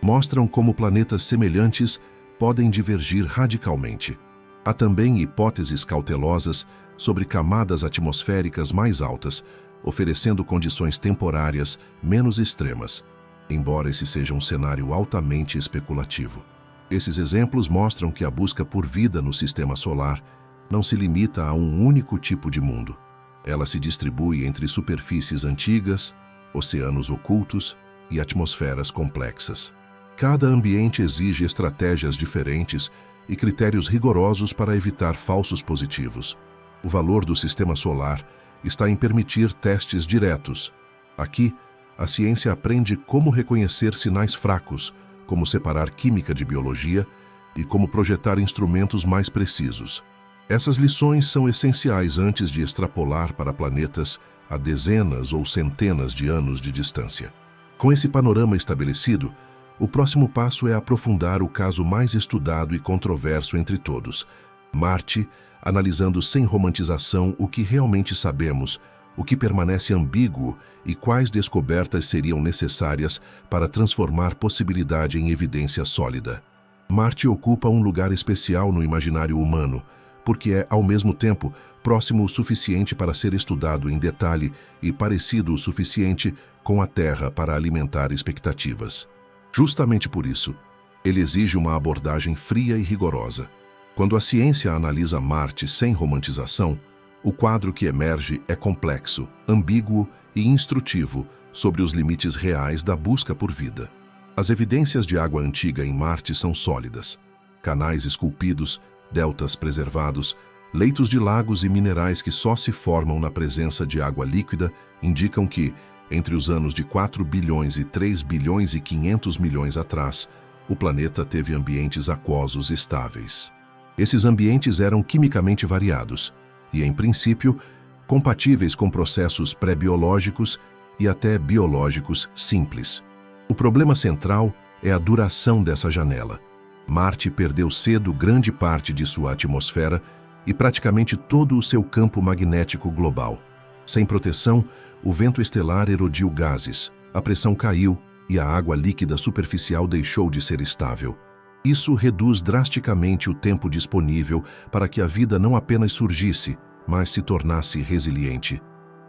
mostram como planetas semelhantes podem divergir radicalmente. Há também hipóteses cautelosas sobre camadas atmosféricas mais altas, oferecendo condições temporárias menos extremas, embora esse seja um cenário altamente especulativo. Esses exemplos mostram que a busca por vida no sistema solar não se limita a um único tipo de mundo. Ela se distribui entre superfícies antigas, oceanos ocultos e atmosferas complexas. Cada ambiente exige estratégias diferentes e critérios rigorosos para evitar falsos positivos. O valor do sistema solar está em permitir testes diretos. Aqui, a ciência aprende como reconhecer sinais fracos, como separar química de biologia e como projetar instrumentos mais precisos. Essas lições são essenciais antes de extrapolar para planetas a dezenas ou centenas de anos de distância. Com esse panorama estabelecido, o próximo passo é aprofundar o caso mais estudado e controverso entre todos, Marte, analisando sem romantização o que realmente sabemos, o que permanece ambíguo e quais descobertas seriam necessárias para transformar possibilidade em evidência sólida. Marte ocupa um lugar especial no imaginário humano, porque é, ao mesmo tempo, próximo o suficiente para ser estudado em detalhe e parecido o suficiente com a Terra para alimentar expectativas. Justamente por isso, ele exige uma abordagem fria e rigorosa. Quando a ciência analisa Marte sem romantização, o quadro que emerge é complexo, ambíguo e instrutivo sobre os limites reais da busca por vida. As evidências de água antiga em Marte são sólidas. Canais esculpidos, deltas preservados, leitos de lagos e minerais que só se formam na presença de água líquida indicam que, entre os anos de 4 bilhões e 3 bilhões e 500 milhões atrás, o planeta teve ambientes aquosos estáveis. Esses ambientes eram quimicamente variados e, em princípio, compatíveis com processos pré-biológicos e até biológicos simples. O problema central é a duração dessa janela. Marte perdeu cedo grande parte de sua atmosfera e praticamente todo o seu campo magnético global. Sem proteção, o vento estelar erodiu gases, a pressão caiu e a água líquida superficial deixou de ser estável. Isso reduz drasticamente o tempo disponível para que a vida não apenas surgisse, mas se tornasse resiliente.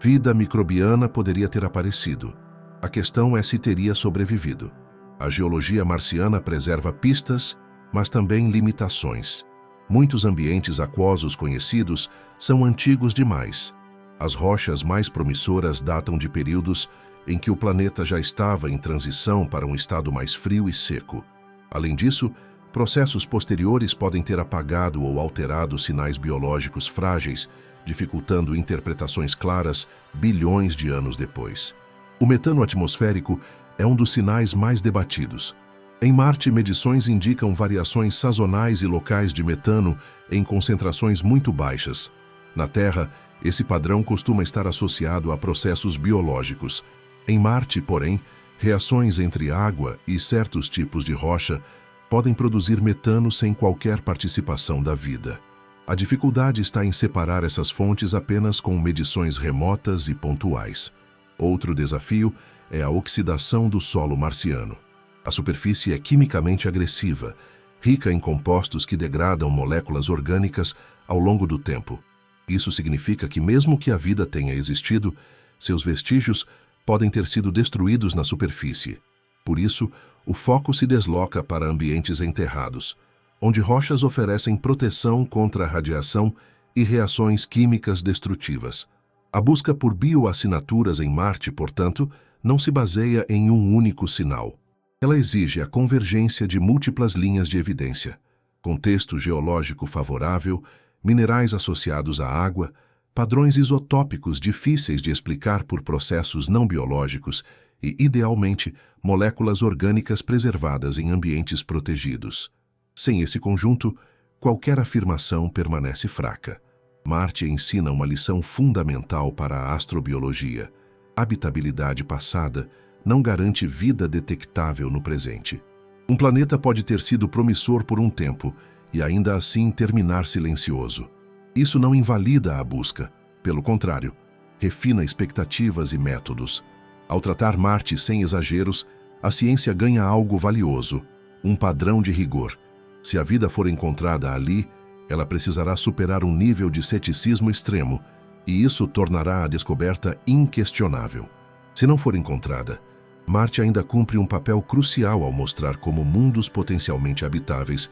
Vida microbiana poderia ter aparecido. A questão é se teria sobrevivido. A geologia marciana preserva pistas, mas também limitações. Muitos ambientes aquosos conhecidos são antigos demais. As rochas mais promissoras datam de períodos em que o planeta já estava em transição para um estado mais frio e seco. Além disso, processos posteriores podem ter apagado ou alterado sinais biológicos frágeis, dificultando interpretações claras bilhões de anos depois. O metano atmosférico é um dos sinais mais debatidos. Em Marte, medições indicam variações sazonais e locais de metano em concentrações muito baixas. Na Terra, esse padrão costuma estar associado a processos biológicos. Em Marte, porém, reações entre água e certos tipos de rocha podem produzir metano sem qualquer participação da vida. A dificuldade está em separar essas fontes apenas com medições remotas e pontuais. Outro desafio é a oxidação do solo marciano. A superfície é quimicamente agressiva, rica em compostos que degradam moléculas orgânicas ao longo do tempo. Isso significa que, mesmo que a vida tenha existido, seus vestígios podem ter sido destruídos na superfície. Por isso, o foco se desloca para ambientes enterrados, onde rochas oferecem proteção contra a radiação e reações químicas destrutivas. A busca por bioassinaturas em Marte, portanto, não se baseia em um único sinal. Ela exige a convergência de múltiplas linhas de evidência: contexto geológico favorável, minerais associados à água, padrões isotópicos difíceis de explicar por processos não biológicos e, idealmente, moléculas orgânicas preservadas em ambientes protegidos. Sem esse conjunto, qualquer afirmação permanece fraca. Marte ensina uma lição fundamental para a astrobiologia: habitabilidade passada não garante vida detectável no presente. Um planeta pode ter sido promissor por um tempo e ainda assim terminar silencioso. Isso não invalida a busca, pelo contrário, refina expectativas e métodos. Ao tratar Marte sem exageros, a ciência ganha algo valioso: um padrão de rigor. Se a vida for encontrada ali, ela precisará superar um nível de ceticismo extremo, e isso tornará a descoberta inquestionável. Se não for encontrada, Marte ainda cumpre um papel crucial ao mostrar como mundos potencialmente habitáveis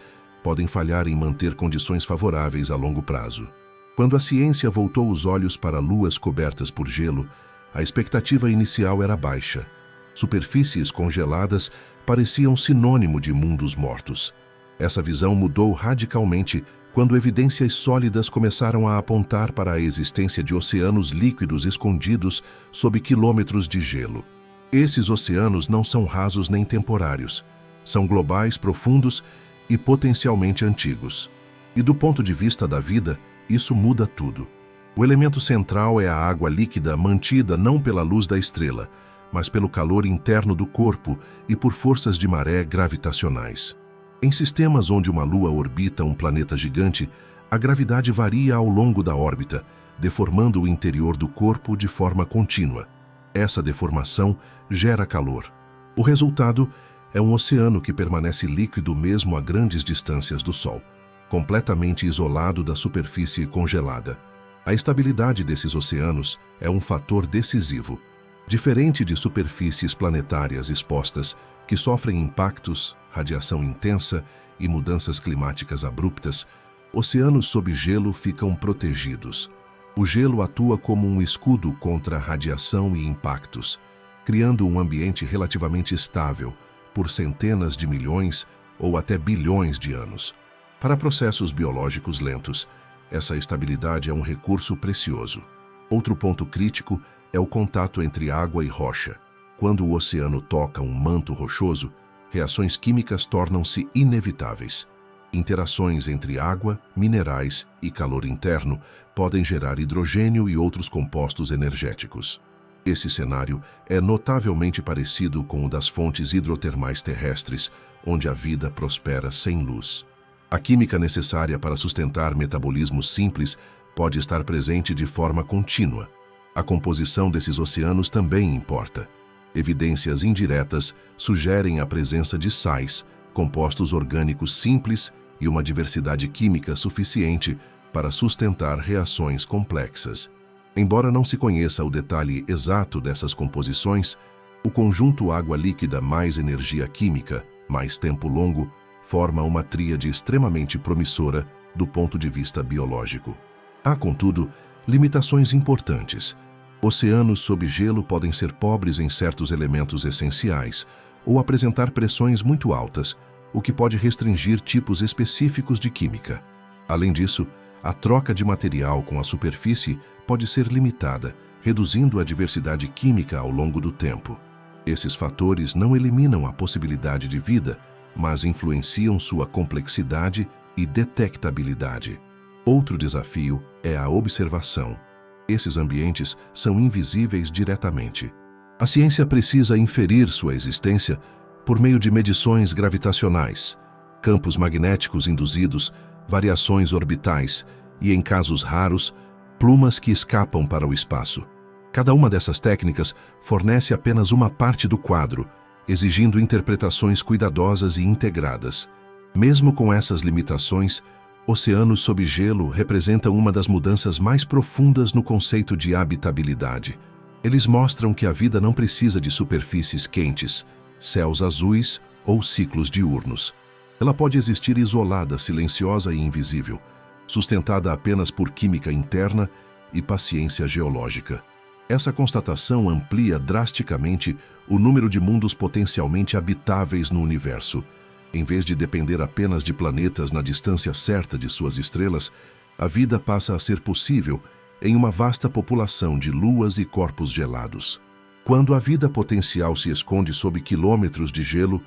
podem falhar em manter condições favoráveis a longo prazo. Quando a ciência voltou os olhos para luas cobertas por gelo, a expectativa inicial era baixa. Superfícies congeladas pareciam sinônimo de mundos mortos. Essa visão mudou radicalmente quando evidências sólidas começaram a apontar para a existência de oceanos líquidos escondidos sob quilômetros de gelo. Esses oceanos não são rasos nem temporários. São globais, profundos e potencialmente antigos. E do ponto de vista da vida, isso muda tudo. O elemento central é a água líquida mantida não pela luz da estrela, mas pelo calor interno do corpo e por forças de maré gravitacionais. Em sistemas onde uma lua orbita um planeta gigante, a gravidade varia ao longo da órbita, deformando o interior do corpo de forma contínua. Essa deformação gera calor. O resultado é um oceano que permanece líquido mesmo a grandes distâncias do Sol, completamente isolado da superfície congelada. A estabilidade desses oceanos é um fator decisivo. Diferente de superfícies planetárias expostas, que sofrem impactos, radiação intensa e mudanças climáticas abruptas, oceanos sob gelo ficam protegidos. O gelo atua como um escudo contra radiação e impactos, criando um ambiente relativamente estável por centenas de milhões ou até bilhões de anos. Para processos biológicos lentos, essa estabilidade é um recurso precioso. Outro ponto crítico é o contato entre água e rocha. Quando o oceano toca um manto rochoso, reações químicas tornam-se inevitáveis. Interações entre água, minerais e calor interno podem gerar hidrogênio e outros compostos energéticos. Esse cenário é notavelmente parecido com o das fontes hidrotermais terrestres, onde a vida prospera sem luz. A química necessária para sustentar metabolismos simples pode estar presente de forma contínua. A composição desses oceanos também importa. Evidências indiretas sugerem a presença de sais, compostos orgânicos simples e uma diversidade química suficiente para sustentar reações complexas. Embora não se conheça o detalhe exato dessas composições, o conjunto água líquida mais energia química, mais tempo longo, forma uma tríade extremamente promissora do ponto de vista biológico. Há, contudo, limitações importantes. Oceanos sob gelo podem ser pobres em certos elementos essenciais ou apresentar pressões muito altas, o que pode restringir tipos específicos de química. Além disso, a troca de material com a superfície pode ser limitada, reduzindo a diversidade química ao longo do tempo. Esses fatores não eliminam a possibilidade de vida, mas influenciam sua complexidade e detectabilidade. Outro desafio é a observação. Esses ambientes são invisíveis diretamente. A ciência precisa inferir sua existência por meio de medições gravitacionais, campos magnéticos induzidos, variações orbitais e, em casos raros, plumas que escapam para o espaço. Cada uma dessas técnicas fornece apenas uma parte do quadro, exigindo interpretações cuidadosas e integradas. Mesmo com essas limitações, oceanos sob gelo representam uma das mudanças mais profundas no conceito de habitabilidade. Eles mostram que a vida não precisa de superfícies quentes, céus azuis ou ciclos diurnos. Ela pode existir isolada, silenciosa e invisível, sustentada apenas por química interna e paciência geológica. Essa constatação amplia drasticamente o número de mundos potencialmente habitáveis no universo. Em vez de depender apenas de planetas na distância certa de suas estrelas, a vida passa a ser possível em uma vasta população de luas e corpos gelados. Quando a vida potencial se esconde sob quilômetros de gelo,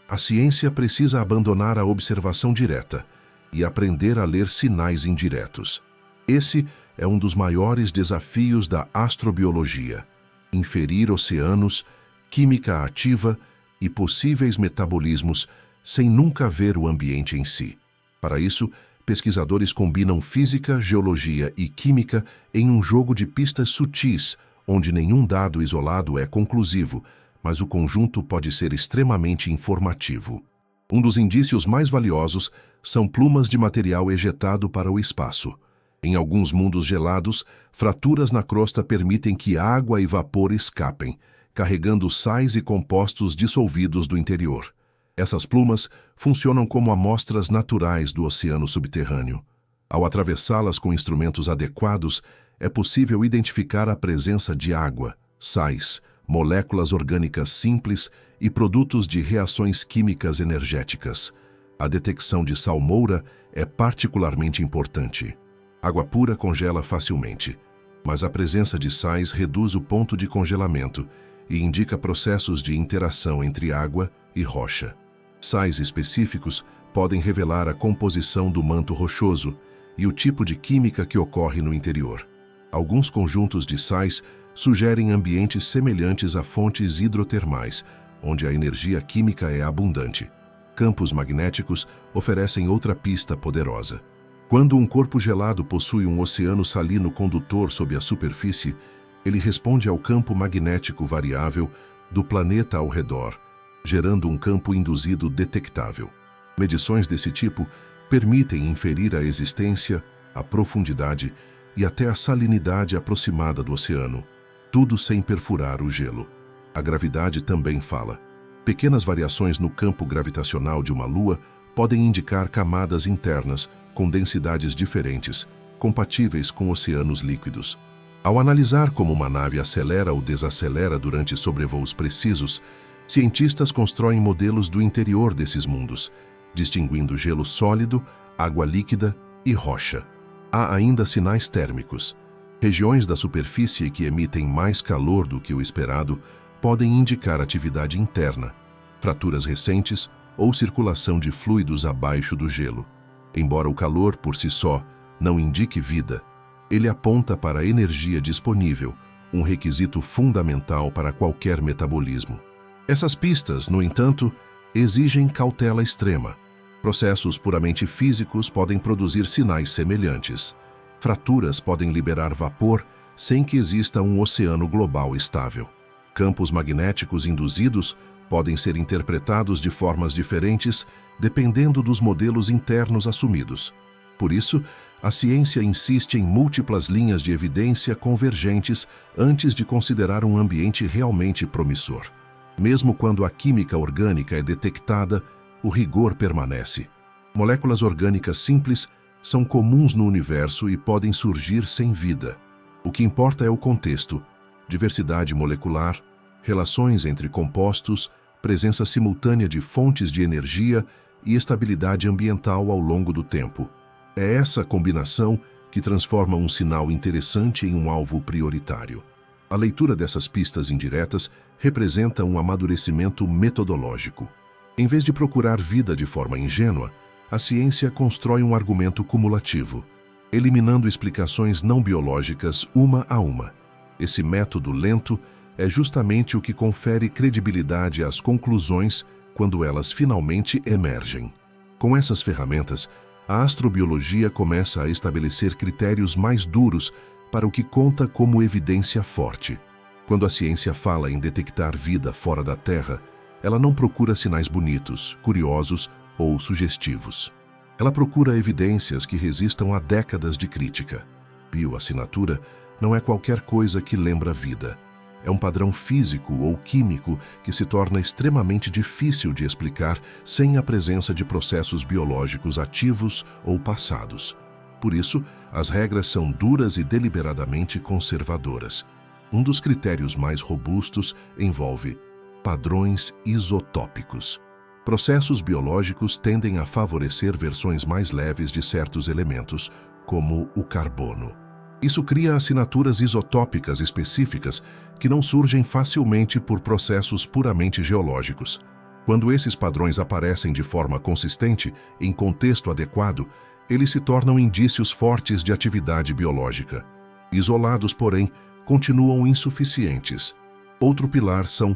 a ciência precisa abandonar a observação direta e aprender a ler sinais indiretos. Esse é um dos maiores desafios da astrobiologia: inferir oceanos, química ativa e possíveis metabolismos sem nunca ver o ambiente em si. Para isso, pesquisadores combinam física, geologia e química em um jogo de pistas sutis, onde nenhum dado isolado é conclusivo, mas o conjunto pode ser extremamente informativo. Um dos indícios mais valiosos são plumas de material ejetado para o espaço. Em alguns mundos gelados, fraturas na crosta permitem que água e vapor escapem, carregando sais e compostos dissolvidos do interior. Essas plumas funcionam como amostras naturais do oceano subterrâneo. Ao atravessá-las com instrumentos adequados, é possível identificar a presença de água, sais, moléculas orgânicas simples e produtos de reações químicas energéticas. A detecção de salmoura é particularmente importante. Água pura congela facilmente, mas a presença de sais reduz o ponto de congelamento e indica processos de interação entre água e rocha. Sais específicos podem revelar a composição do manto rochoso e o tipo de química que ocorre no interior. Alguns conjuntos de sais sugerem ambientes semelhantes a fontes hidrotermais, onde a energia química é abundante. Campos magnéticos oferecem outra pista poderosa. Quando um corpo gelado possui um oceano salino condutor sob a superfície, ele responde ao campo magnético variável do planeta ao redor, gerando um campo induzido detectável. Medições desse tipo permitem inferir a existência, a profundidade e até a salinidade aproximada do oceano. tudo sem perfurar o gelo. A gravidade também fala. Pequenas variações no campo gravitacional de uma lua podem indicar camadas internas com densidades diferentes, compatíveis com oceanos líquidos. Ao analisar como uma nave acelera ou desacelera durante sobrevoos precisos, cientistas constroem modelos do interior desses mundos, distinguindo gelo sólido, água líquida e rocha. Há ainda sinais térmicos. Regiões da superfície que emitem mais calor do que o esperado podem indicar atividade interna, fraturas recentes ou circulação de fluidos abaixo do gelo. Embora o calor, por si só, não indique vida, ele aponta para a energia disponível, um requisito fundamental para qualquer metabolismo. Essas pistas, no entanto, exigem cautela extrema. Processos puramente físicos podem produzir sinais semelhantes. Fraturas podem liberar vapor sem que exista um oceano global estável. Campos magnéticos induzidos podem ser interpretados de formas diferentes dependendo dos modelos internos assumidos. Por isso, a ciência insiste em múltiplas linhas de evidência convergentes antes de considerar um ambiente realmente promissor. Mesmo quando a química orgânica é detectada, o rigor permanece. Moléculas orgânicas simples são comuns no universo e podem surgir sem vida. O que importa é o contexto, diversidade molecular, relações entre compostos, presença simultânea de fontes de energia e estabilidade ambiental ao longo do tempo. É essa combinação que transforma um sinal interessante em um alvo prioritário. A leitura dessas pistas indiretas representa um amadurecimento metodológico. Em vez de procurar vida de forma ingênua, a ciência constrói um argumento cumulativo, eliminando explicações não biológicas uma a uma. Esse método lento é justamente o que confere credibilidade às conclusões quando elas finalmente emergem. Com essas ferramentas, a astrobiologia começa a estabelecer critérios mais duros para o que conta como evidência forte. Quando a ciência fala em detectar vida fora da Terra, ela não procura sinais bonitos, curiosos ou sugestivos. Ela procura evidências que resistam a décadas de crítica. Bioassinatura não é qualquer coisa que lembra vida. É um padrão físico ou químico que se torna extremamente difícil de explicar sem a presença de processos biológicos ativos ou passados. Por isso, as regras são duras e deliberadamente conservadoras. Um dos critérios mais robustos envolve padrões isotópicos. Processos biológicos tendem a favorecer versões mais leves de certos elementos, como o carbono. Isso cria assinaturas isotópicas específicas que não surgem facilmente por processos puramente geológicos. Quando esses padrões aparecem de forma consistente, em contexto adequado, eles se tornam indícios fortes de atividade biológica. Isolados, porém, continuam insuficientes. Outro pilar são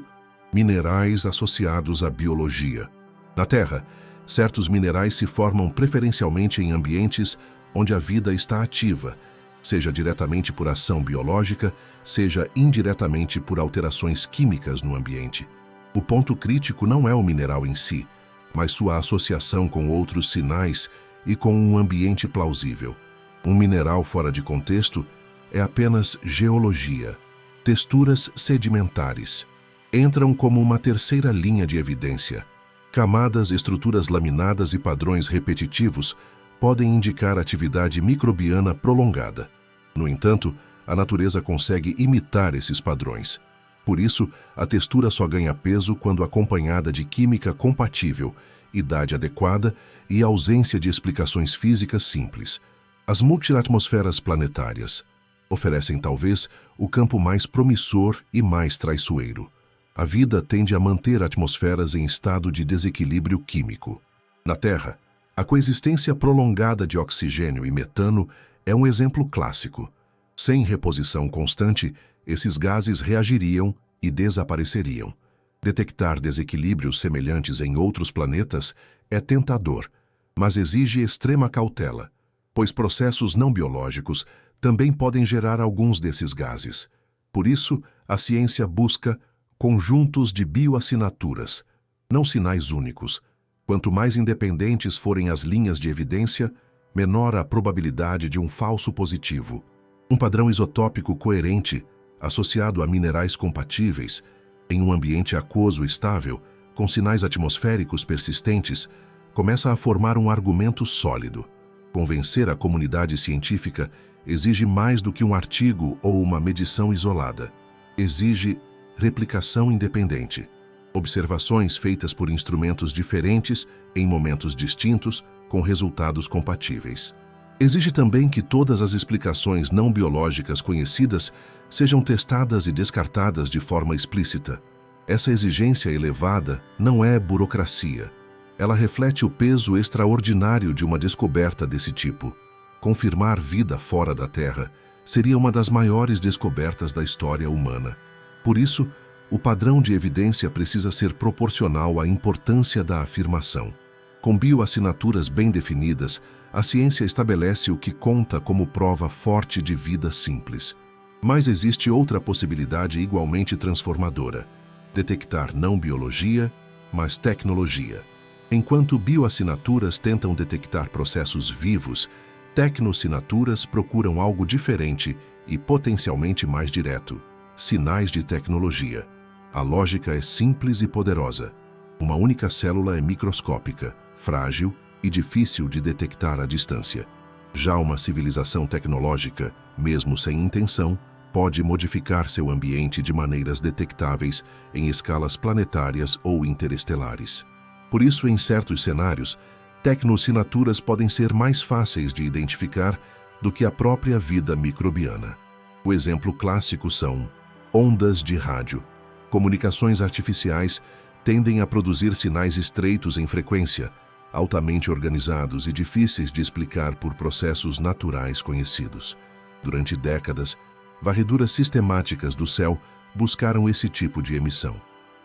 minerais associados à biologia. Na Terra, certos minerais se formam preferencialmente em ambientes onde a vida está ativa, seja diretamente por ação biológica, seja indiretamente por alterações químicas no ambiente. O ponto crítico não é o mineral em si, mas sua associação com outros sinais e com um ambiente plausível. Um mineral fora de contexto é apenas geologia. Texturas sedimentares entram como uma terceira linha de evidência. Camadas, estruturas laminadas e padrões repetitivos podem indicar atividade microbiana prolongada. No entanto, a natureza consegue imitar esses padrões. Por isso, a textura só ganha peso quando acompanhada de química compatível, idade adequada e ausência de explicações físicas simples. As multiatmosferas planetárias oferecem talvez o campo mais promissor e mais traiçoeiro. A vida tende a manter atmosferas em estado de desequilíbrio químico. Na Terra, a coexistência prolongada de oxigênio e metano é um exemplo clássico. Sem reposição constante, esses gases reagiriam e desapareceriam. Detectar desequilíbrios semelhantes em outros planetas é tentador, mas exige extrema cautela, pois processos não biológicos também podem gerar alguns desses gases. Por isso, a ciência busca conjuntos de bioassinaturas, não sinais únicos. Quanto mais independentes forem as linhas de evidência, menor a probabilidade de um falso positivo. Um padrão isotópico coerente associado a minerais compatíveis, em um ambiente aquoso estável, com sinais atmosféricos persistentes, começa a formar um argumento sólido. Convencer a comunidade científica exige mais do que um artigo ou uma medição isolada. Exige replicação independente. Observações feitas por instrumentos diferentes, em momentos distintos, com resultados compatíveis. Exige também que todas as explicações não biológicas conhecidas sejam testadas e descartadas de forma explícita. Essa exigência elevada não é burocracia. Ela reflete o peso extraordinário de uma descoberta desse tipo. Confirmar vida fora da Terra seria uma das maiores descobertas da história humana. Por isso, o padrão de evidência precisa ser proporcional à importância da afirmação. Com bioassinaturas bem definidas, a ciência estabelece o que conta como prova forte de vida simples. Mas existe outra possibilidade igualmente transformadora: detectar não biologia, mas tecnologia. Enquanto bioassinaturas tentam detectar processos vivos, tecnossinaturas procuram algo diferente e potencialmente mais direto: sinais de tecnologia. A lógica é simples e poderosa. Uma única célula é microscópica, frágil e difícil de detectar à distância. Já uma civilização tecnológica, mesmo sem intenção, pode modificar seu ambiente de maneiras detectáveis em escalas planetárias ou interestelares. Por isso, em certos cenários, tecnossinaturas podem ser mais fáceis de identificar do que a própria vida microbiana. O exemplo clássico são ondas de rádio. Comunicações artificiais tendem a produzir sinais estreitos em frequência, altamente organizados e difíceis de explicar por processos naturais conhecidos. Durante décadas, varreduras sistemáticas do céu buscaram esse tipo de emissão.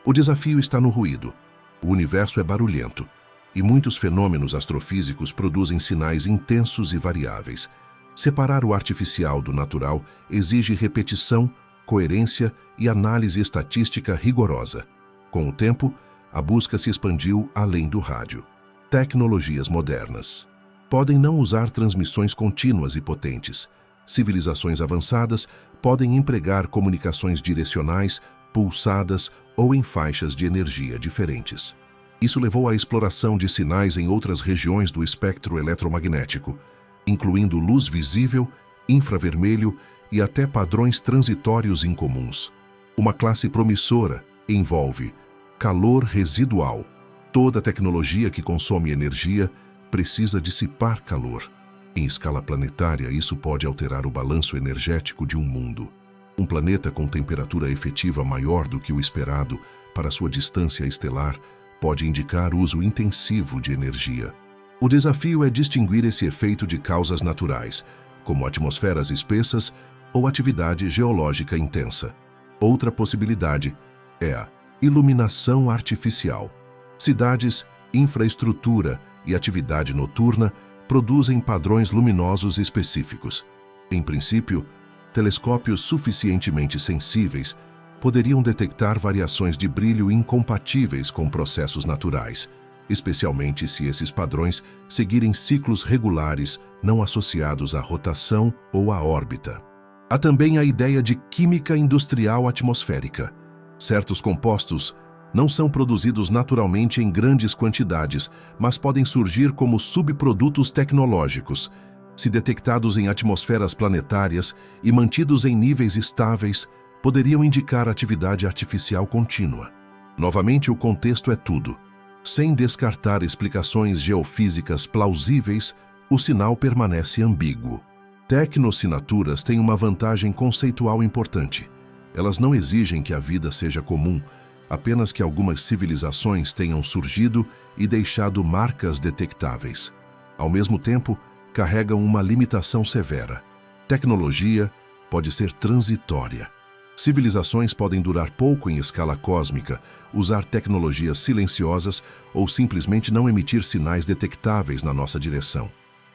O desafio está no ruído. O universo é barulhento, e muitos fenômenos astrofísicos produzem sinais intensos e variáveis. Separar o artificial do natural exige repetição, coerência e análise estatística rigorosa. Com o tempo, a busca se expandiu além do rádio. Tecnologias modernas podem não usar transmissões contínuas e potentes. Civilizações avançadas podem empregar comunicações direcionais, pulsadas ou em faixas de energia diferentes. Isso levou à exploração de sinais em outras regiões do espectro eletromagnético, incluindo luz visível, infravermelho e até padrões transitórios incomuns. Uma classe promissora envolve calor residual. Toda tecnologia que consome energia precisa dissipar calor. Em escala planetária, isso pode alterar o balanço energético de um mundo. Um planeta com temperatura efetiva maior do que o esperado para sua distância estelar pode indicar uso intensivo de energia. O desafio é distinguir esse efeito de causas naturais, como atmosferas espessas ou atividade geológica intensa. Outra possibilidade é a iluminação artificial. Cidades, infraestrutura e atividade noturna produzem padrões luminosos específicos. Em princípio, telescópios suficientemente sensíveis poderiam detectar variações de brilho incompatíveis com processos naturais, especialmente se esses padrões seguirem ciclos regulares não associados à rotação ou à órbita. Há também a ideia de química industrial atmosférica. Certos compostos não são produzidos naturalmente em grandes quantidades, mas podem surgir como subprodutos tecnológicos. Se detectados em atmosferas planetárias e mantidos em níveis estáveis, poderiam indicar atividade artificial contínua. Novamente, o contexto é tudo. Sem descartar explicações geofísicas plausíveis, o sinal permanece ambíguo. Tecnossinaturas têm uma vantagem conceitual importante. Elas não exigem que a vida seja comum, apenas que algumas civilizações tenham surgido e deixado marcas detectáveis. Ao mesmo tempo, carregam uma limitação severa. Tecnologia pode ser transitória. Civilizações podem durar pouco em escala cósmica, usar tecnologias silenciosas ou simplesmente não emitir sinais detectáveis na nossa direção.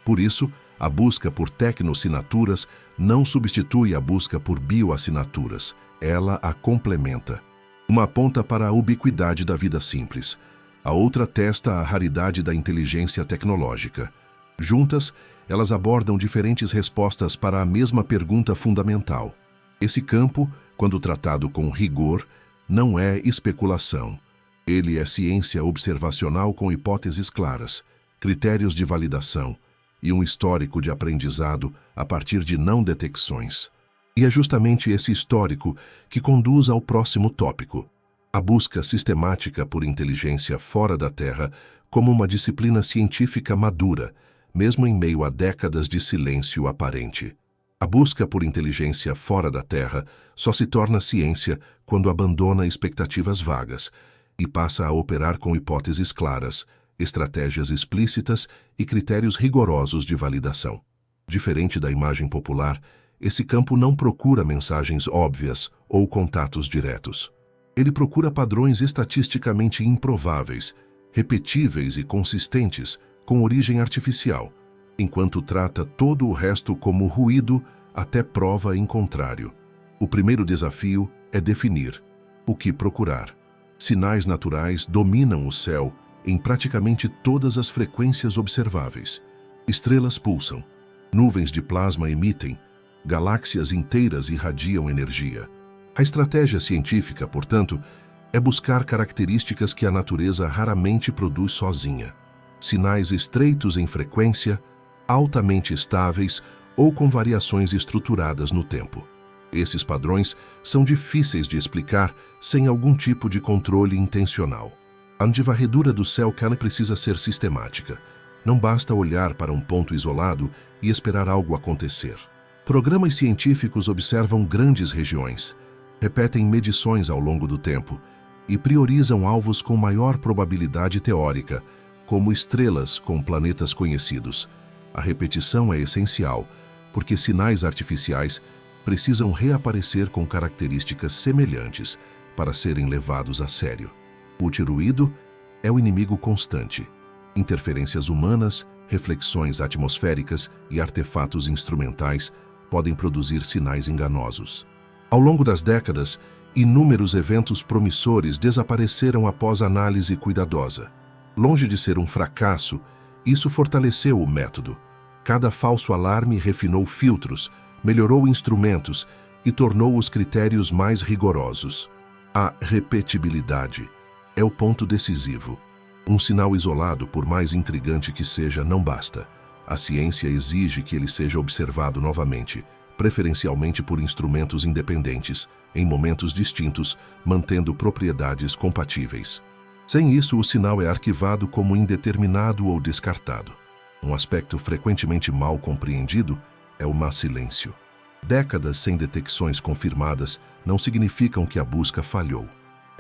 Por isso, a busca por tecnossinaturas não substitui a busca por bioassinaturas, ela a complementa. Uma aponta para a ubiquidade da vida simples, a outra testa a raridade da inteligência tecnológica. Juntas, elas abordam diferentes respostas para a mesma pergunta fundamental: Esse campo, quando tratado com rigor, não é especulação. Ele é ciência observacional com hipóteses claras, critérios de validação e um histórico de aprendizado a partir de não detecções. E é justamente esse histórico que conduz ao próximo tópico: a busca sistemática por inteligência fora da Terra como uma disciplina científica madura, mesmo em meio a décadas de silêncio aparente. A busca por inteligência fora da Terra só se torna ciência quando abandona expectativas vagas e passa a operar com hipóteses claras, estratégias explícitas e critérios rigorosos de validação. Diferente da imagem popular, esse campo não procura mensagens óbvias ou contatos diretos. Ele procura padrões estatisticamente improváveis, repetíveis e consistentes, com origem artificial, enquanto trata todo o resto como ruído até prova em contrário. O primeiro desafio é definir o que procurar. Sinais naturais dominam o céu em praticamente todas as frequências observáveis. Estrelas pulsam, nuvens de plasma emitem, galáxias inteiras irradiam energia. A estratégia científica, portanto, é buscar características que a natureza raramente produz sozinha. Sinais estreitos em frequência, altamente estáveis ou com variações estruturadas no tempo. Esses padrões são difíceis de explicar sem algum tipo de controle intencional. A varredura do céu precisa ser sistemática. Não basta olhar para um ponto isolado e esperar algo acontecer. Programas científicos observam grandes regiões, repetem medições ao longo do tempo e priorizam alvos com maior probabilidade teórica, como estrelas com planetas conhecidos. A repetição é essencial, porque sinais artificiais precisam reaparecer com características semelhantes para serem levados a sério. O ruído é o inimigo constante. Interferências humanas, reflexões atmosféricas e artefatos instrumentais podem produzir sinais enganosos. Ao longo das décadas, inúmeros eventos promissores desapareceram após análise cuidadosa. Longe de ser um fracasso, isso fortaleceu o método. Cada falso alarme refinou filtros, melhorou instrumentos e tornou os critérios mais rigorosos. A repetibilidade é o ponto decisivo. Um sinal isolado, por mais intrigante que seja, não basta. A ciência exige que ele seja observado novamente, preferencialmente por instrumentos independentes, em momentos distintos, mantendo propriedades compatíveis. Sem isso, o sinal é arquivado como indeterminado ou descartado. Um aspecto frequentemente mal compreendido é o má silêncio. Décadas sem detecções confirmadas não significam que a busca falhou.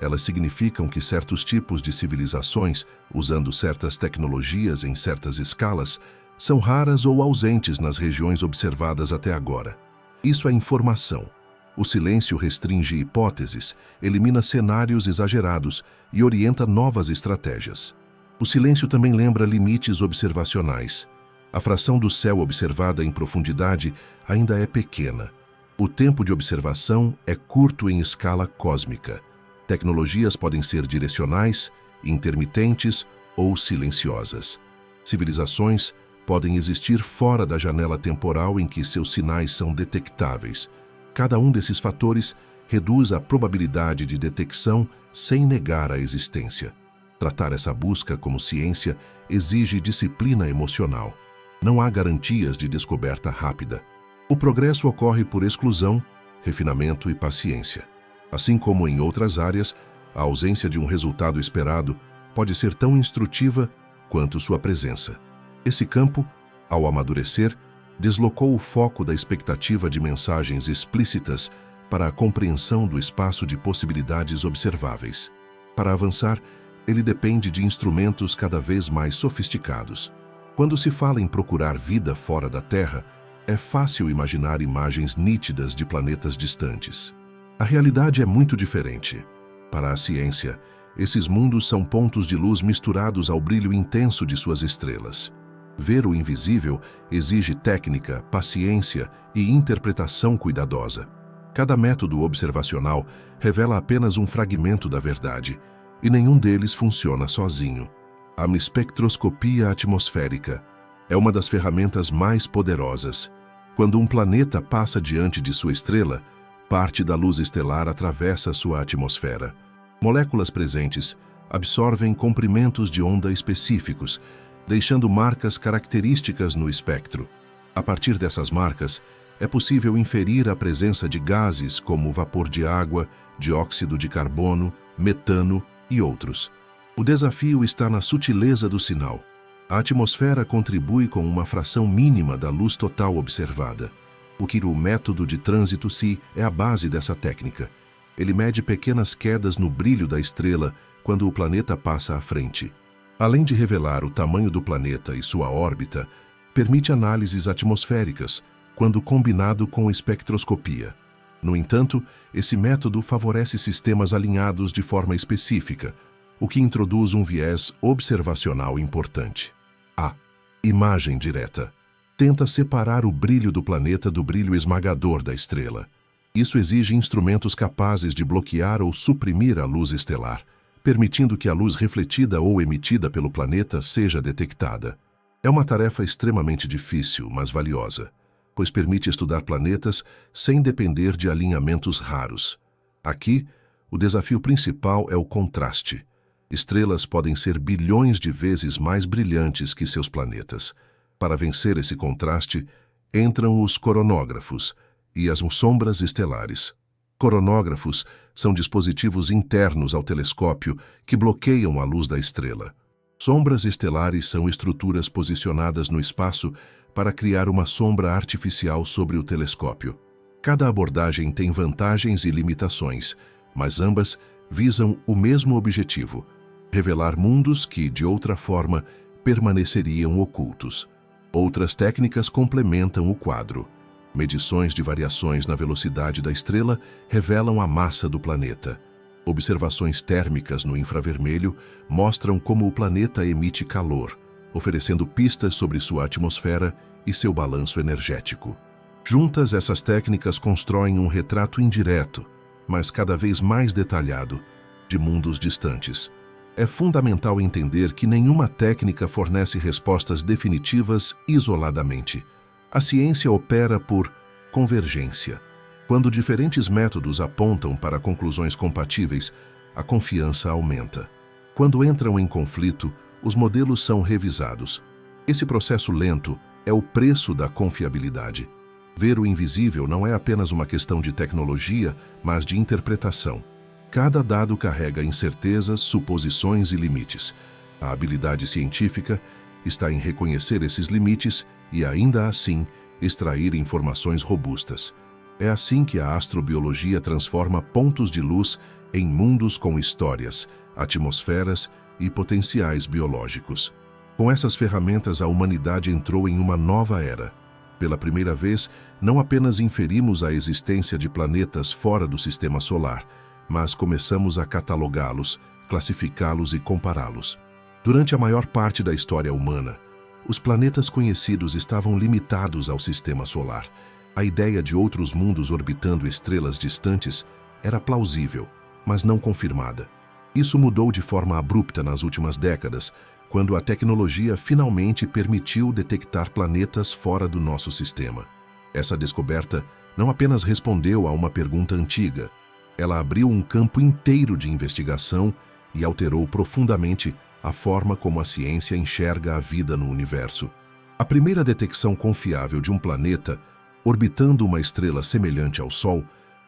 Elas significam que certos tipos de civilizações, usando certas tecnologias em certas escalas, são raras ou ausentes nas regiões observadas até agora. Isso é informação. O silêncio restringe hipóteses, elimina cenários exagerados e orienta novas estratégias. O silêncio também lembra limites observacionais. A fração do céu observada em profundidade ainda é pequena. O tempo de observação é curto em escala cósmica. Tecnologias podem ser direcionais, intermitentes ou silenciosas. Civilizações podem existir fora da janela temporal em que seus sinais são detectáveis. Cada um desses fatores reduz a probabilidade de detecção sem negar a existência. Tratar essa busca como ciência exige disciplina emocional. Não há garantias de descoberta rápida. O progresso ocorre por exclusão, refinamento e paciência. Assim como em outras áreas, a ausência de um resultado esperado pode ser tão instrutiva quanto sua presença. Esse campo, ao amadurecer, deslocou o foco da expectativa de mensagens explícitas para a compreensão do espaço de possibilidades observáveis. Para avançar, ele depende de instrumentos cada vez mais sofisticados. Quando se fala em procurar vida fora da Terra, é fácil imaginar imagens nítidas de planetas distantes. A realidade é muito diferente. Para a ciência, esses mundos são pontos de luz misturados ao brilho intenso de suas estrelas. Ver o invisível exige técnica, paciência e interpretação cuidadosa. Cada método observacional revela apenas um fragmento da verdade, e nenhum deles funciona sozinho. A espectroscopia atmosférica é uma das ferramentas mais poderosas. Quando um planeta passa diante de sua estrela, Parte da luz estelar atravessa sua atmosfera. Moléculas presentes absorvem comprimentos de onda específicos, deixando marcas características no espectro. A partir dessas marcas, é possível inferir a presença de gases como vapor de água, dióxido de carbono, metano e outros. O desafio está na sutileza do sinal. A atmosfera contribui com uma fração mínima da luz total observada. O método de trânsito-se é a base dessa técnica. Ele mede pequenas quedas no brilho da estrela quando o planeta passa à frente. Além de revelar o tamanho do planeta e sua órbita, permite análises atmosféricas, quando combinado com espectroscopia. No entanto, esse método favorece sistemas alinhados de forma específica, o que introduz um viés observacional importante. A imagem direta tenta separar o brilho do planeta do brilho esmagador da estrela. Isso exige instrumentos capazes de bloquear ou suprimir a luz estelar, permitindo que a luz refletida ou emitida pelo planeta seja detectada. É uma tarefa extremamente difícil, mas valiosa, pois permite estudar planetas sem depender de alinhamentos raros. Aqui, o desafio principal é o contraste. Estrelas podem ser bilhões de vezes mais brilhantes que seus planetas. Para vencer esse contraste, entram os coronógrafos e as sombras estelares. Coronógrafos são dispositivos internos ao telescópio que bloqueiam a luz da estrela. Sombras estelares são estruturas posicionadas no espaço para criar uma sombra artificial sobre o telescópio. Cada abordagem tem vantagens e limitações, mas ambas visam o mesmo objetivo: revelar mundos que, de outra forma, permaneceriam ocultos. Outras técnicas complementam o quadro. Medições de variações na velocidade da estrela revelam a massa do planeta. Observações térmicas no infravermelho mostram como o planeta emite calor, oferecendo pistas sobre sua atmosfera e seu balanço energético. Juntas, essas técnicas constroem um retrato indireto, mas cada vez mais detalhado, de mundos distantes. É fundamental entender que nenhuma técnica fornece respostas definitivas isoladamente. A ciência opera por convergência. Quando diferentes métodos apontam para conclusões compatíveis, a confiança aumenta. Quando entram em conflito, os modelos são revisados. Esse processo lento é o preço da confiabilidade. Ver o invisível não é apenas uma questão de tecnologia, mas de interpretação. Cada dado carrega incertezas, suposições e limites. A habilidade científica está em reconhecer esses limites e, ainda assim, extrair informações robustas. É assim que a astrobiologia transforma pontos de luz em mundos com histórias, atmosferas e potenciais biológicos. Com essas ferramentas, a humanidade entrou em uma nova era. Pela primeira vez, não apenas inferimos a existência de planetas fora do sistema solar, mas começamos a catalogá-los, classificá-los e compará-los. Durante a maior parte da história humana, os planetas conhecidos estavam limitados ao sistema solar. A ideia de outros mundos orbitando estrelas distantes era plausível, mas não confirmada. Isso mudou de forma abrupta nas últimas décadas, quando a tecnologia finalmente permitiu detectar planetas fora do nosso sistema. Essa descoberta não apenas respondeu a uma pergunta antiga, ela abriu um campo inteiro de investigação e alterou profundamente a forma como a ciência enxerga a vida no universo. A primeira detecção confiável de um planeta orbitando uma estrela semelhante ao Sol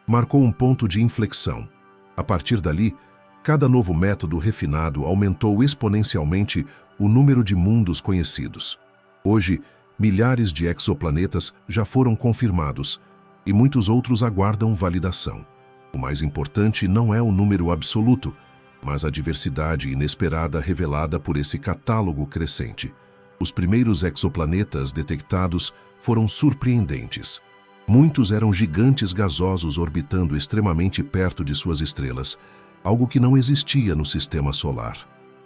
marcou um ponto de inflexão. A partir dali, cada novo método refinado aumentou exponencialmente o número de mundos conhecidos. Hoje, milhares de exoplanetas já foram confirmados e muitos outros aguardam validação. O mais importante não é o número absoluto, mas a diversidade inesperada revelada por esse catálogo crescente. Os primeiros exoplanetas detectados foram surpreendentes. Muitos eram gigantes gasosos orbitando extremamente perto de suas estrelas, algo que não existia no sistema solar.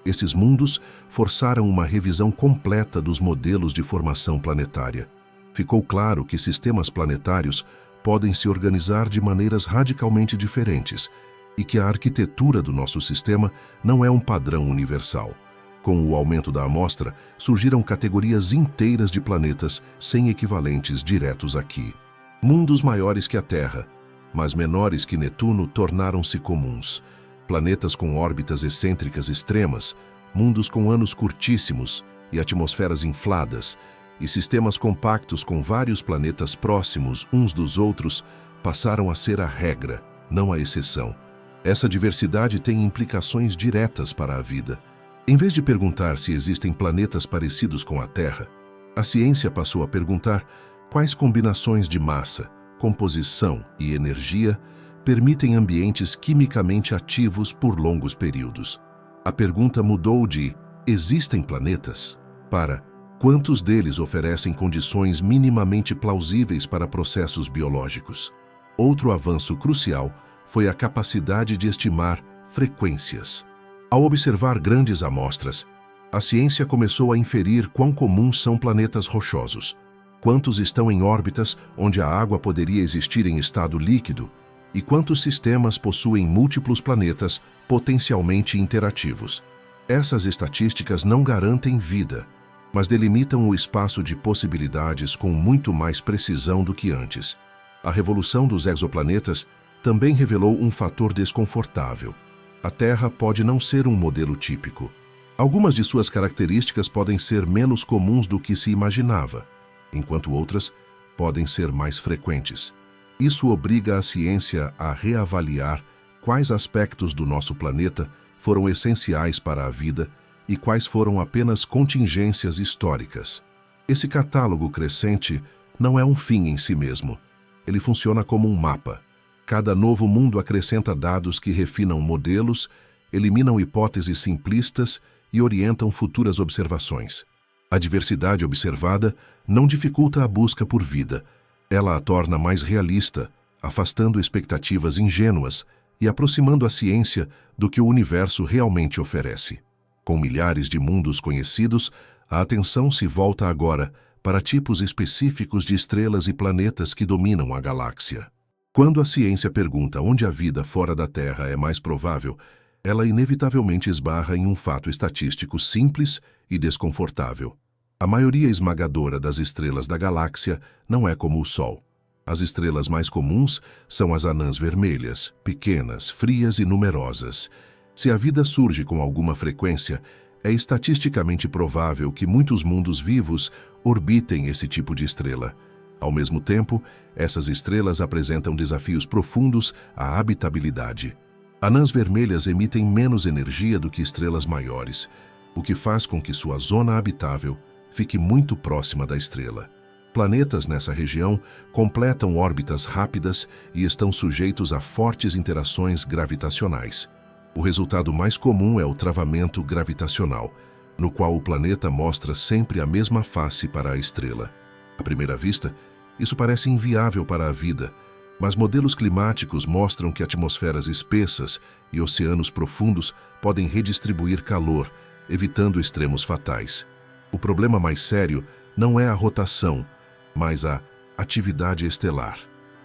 Esses mundos forçaram uma revisão completa dos modelos de formação planetária. Ficou claro que sistemas planetários podem se organizar de maneiras radicalmente diferentes e que a arquitetura do nosso sistema não é um padrão universal. Com o aumento da amostra, surgiram categorias inteiras de planetas sem equivalentes diretos aqui. Mundos maiores que a Terra, mas menores que Netuno tornaram-se comuns. Planetas com órbitas excêntricas extremas, mundos com anos curtíssimos e atmosferas infladas, e sistemas compactos com vários planetas próximos uns dos outros passaram a ser a regra, não a exceção. Essa diversidade tem implicações diretas para a vida. Em vez de perguntar se existem planetas parecidos com a Terra, a ciência passou a perguntar quais combinações de massa, composição e energia permitem ambientes quimicamente ativos por longos períodos. A pergunta mudou de "existem planetas?" para "quantos deles oferecem condições minimamente plausíveis para processos biológicos?" Outro avanço crucial foi a capacidade de estimar frequências. Ao observar grandes amostras, a ciência começou a inferir quão comuns são planetas rochosos, quantos estão em órbitas onde a água poderia existir em estado líquido e quantos sistemas possuem múltiplos planetas potencialmente interativos. Essas estatísticas não garantem vida, mas delimitam o espaço de possibilidades com muito mais precisão do que antes. A revolução dos exoplanetas também revelou um fator desconfortável. A Terra pode não ser um modelo típico. Algumas de suas características podem ser menos comuns do que se imaginava, enquanto outras podem ser mais frequentes. Isso obriga a ciência a reavaliar quais aspectos do nosso planeta foram essenciais para a vida e quais foram apenas contingências históricas. Esse catálogo crescente não é um fim em si mesmo. Ele funciona como um mapa. Cada novo mundo acrescenta dados que refinam modelos, eliminam hipóteses simplistas e orientam futuras observações. A diversidade observada não dificulta a busca por vida. Ela a torna mais realista, afastando expectativas ingênuas e aproximando a ciência do que o universo realmente oferece. Com milhares de mundos conhecidos, a atenção se volta agora para tipos específicos de estrelas e planetas que dominam a galáxia. Quando a ciência pergunta onde a vida fora da Terra é mais provável, ela inevitavelmente esbarra em um fato estatístico simples e desconfortável. A maioria esmagadora das estrelas da galáxia não é como o Sol. As estrelas mais comuns são as anãs vermelhas, pequenas, frias e numerosas. Se a vida surge com alguma frequência, é estatisticamente provável que muitos mundos vivos orbitem esse tipo de estrela. Ao mesmo tempo, essas estrelas apresentam desafios profundos à habitabilidade. Anãs vermelhas emitem menos energia do que estrelas maiores, o que faz com que sua zona habitável fique muito próxima da estrela. Planetas nessa região completam órbitas rápidas e estão sujeitos a fortes interações gravitacionais. O resultado mais comum é o travamento gravitacional, no qual o planeta mostra sempre a mesma face para a estrela. À primeira vista, isso parece inviável para a vida, mas modelos climáticos mostram que atmosferas espessas e oceanos profundos podem redistribuir calor, evitando extremos fatais. O problema mais sério não é a rotação, mas a atividade estelar.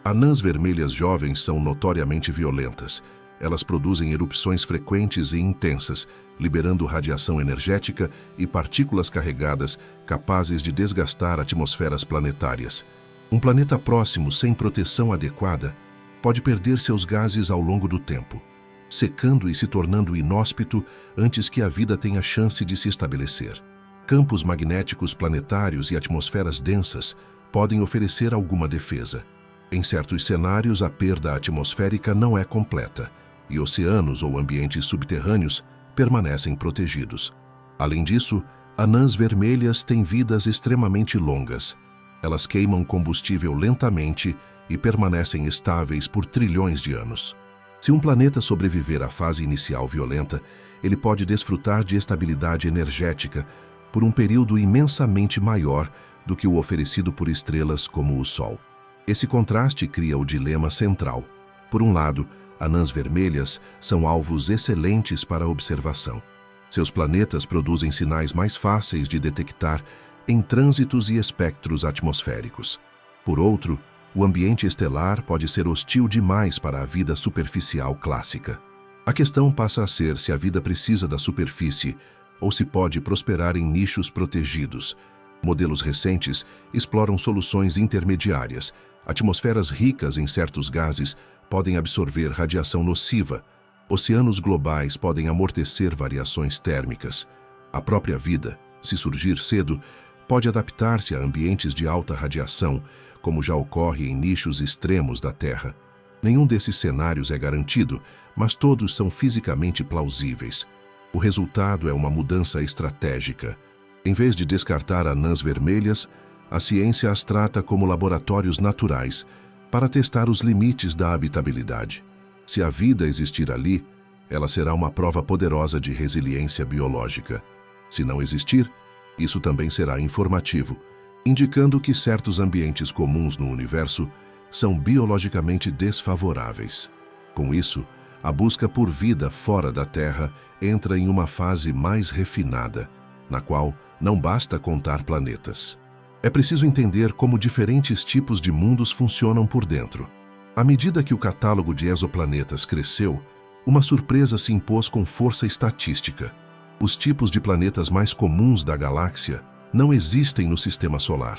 Anãs vermelhas jovens são notoriamente violentas. Elas produzem erupções frequentes e intensas, liberando radiação energética e partículas carregadas capazes de desgastar atmosferas planetárias. Um planeta próximo sem proteção adequada pode perder seus gases ao longo do tempo, secando e se tornando inóspito antes que a vida tenha chance de se estabelecer. Campos magnéticos planetários e atmosferas densas podem oferecer alguma defesa. Em certos cenários, a perda atmosférica não é completa, e oceanos ou ambientes subterrâneos permanecem protegidos. Além disso, anãs vermelhas têm vidas extremamente longas. Elas queimam combustível lentamente e permanecem estáveis por trilhões de anos. Se um planeta sobreviver à fase inicial violenta, ele pode desfrutar de estabilidade energética por um período imensamente maior do que o oferecido por estrelas como o Sol. Esse contraste cria o dilema central. Por um lado, anãs vermelhas são alvos excelentes para observação. Seus planetas produzem sinais mais fáceis de detectar em trânsitos e espectros atmosféricos. Por outro, o ambiente estelar pode ser hostil demais para a vida superficial clássica. A questão passa a ser se a vida precisa da superfície ou se pode prosperar em nichos protegidos. Modelos recentes exploram soluções intermediárias. Atmosferas ricas em certos gases podem absorver radiação nociva, oceanos globais podem amortecer variações térmicas. A própria vida, se surgir cedo, pode adaptar-se a ambientes de alta radiação, como já ocorre em nichos extremos da Terra. Nenhum desses cenários é garantido, mas todos são fisicamente plausíveis. O resultado é uma mudança estratégica. Em vez de descartar anãs vermelhas, a ciência as trata como laboratórios naturais para testar os limites da habitabilidade. Se a vida existir ali, ela será uma prova poderosa de resiliência biológica. Se não existir, isso também será informativo, indicando que certos ambientes comuns no universo são biologicamente desfavoráveis. Com isso, a busca por vida fora da Terra entra em uma fase mais refinada, na qual não basta contar planetas. É preciso entender como diferentes tipos de mundos funcionam por dentro. À medida que o catálogo de exoplanetas cresceu, uma surpresa se impôs com força estatística. Os tipos de planetas mais comuns da galáxia não existem no Sistema Solar.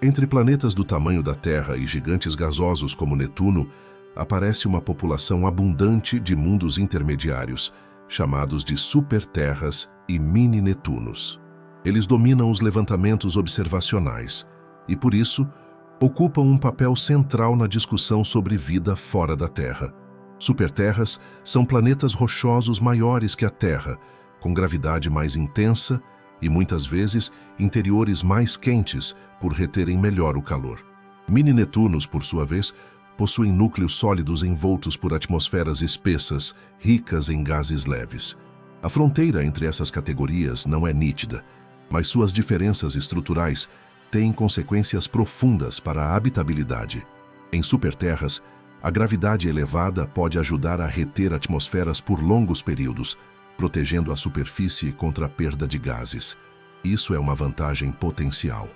Entre planetas do tamanho da Terra e gigantes gasosos como Netuno, aparece uma população abundante de mundos intermediários, chamados de superterras e mini-Netunos. Eles dominam os levantamentos observacionais e, por isso, ocupam um papel central na discussão sobre vida fora da Terra. Superterras são planetas rochosos maiores que a Terra, com gravidade mais intensa e, muitas vezes, interiores mais quentes por reterem melhor o calor. Mini-Netunos, por sua vez, possuem núcleos sólidos envoltos por atmosferas espessas, ricas em gases leves. A fronteira entre essas categorias não é nítida, mas suas diferenças estruturais têm consequências profundas para a habitabilidade. Em superterras, a gravidade elevada pode ajudar a reter atmosferas por longos períodos, protegendo a superfície contra a perda de gases. Isso é uma vantagem potencial.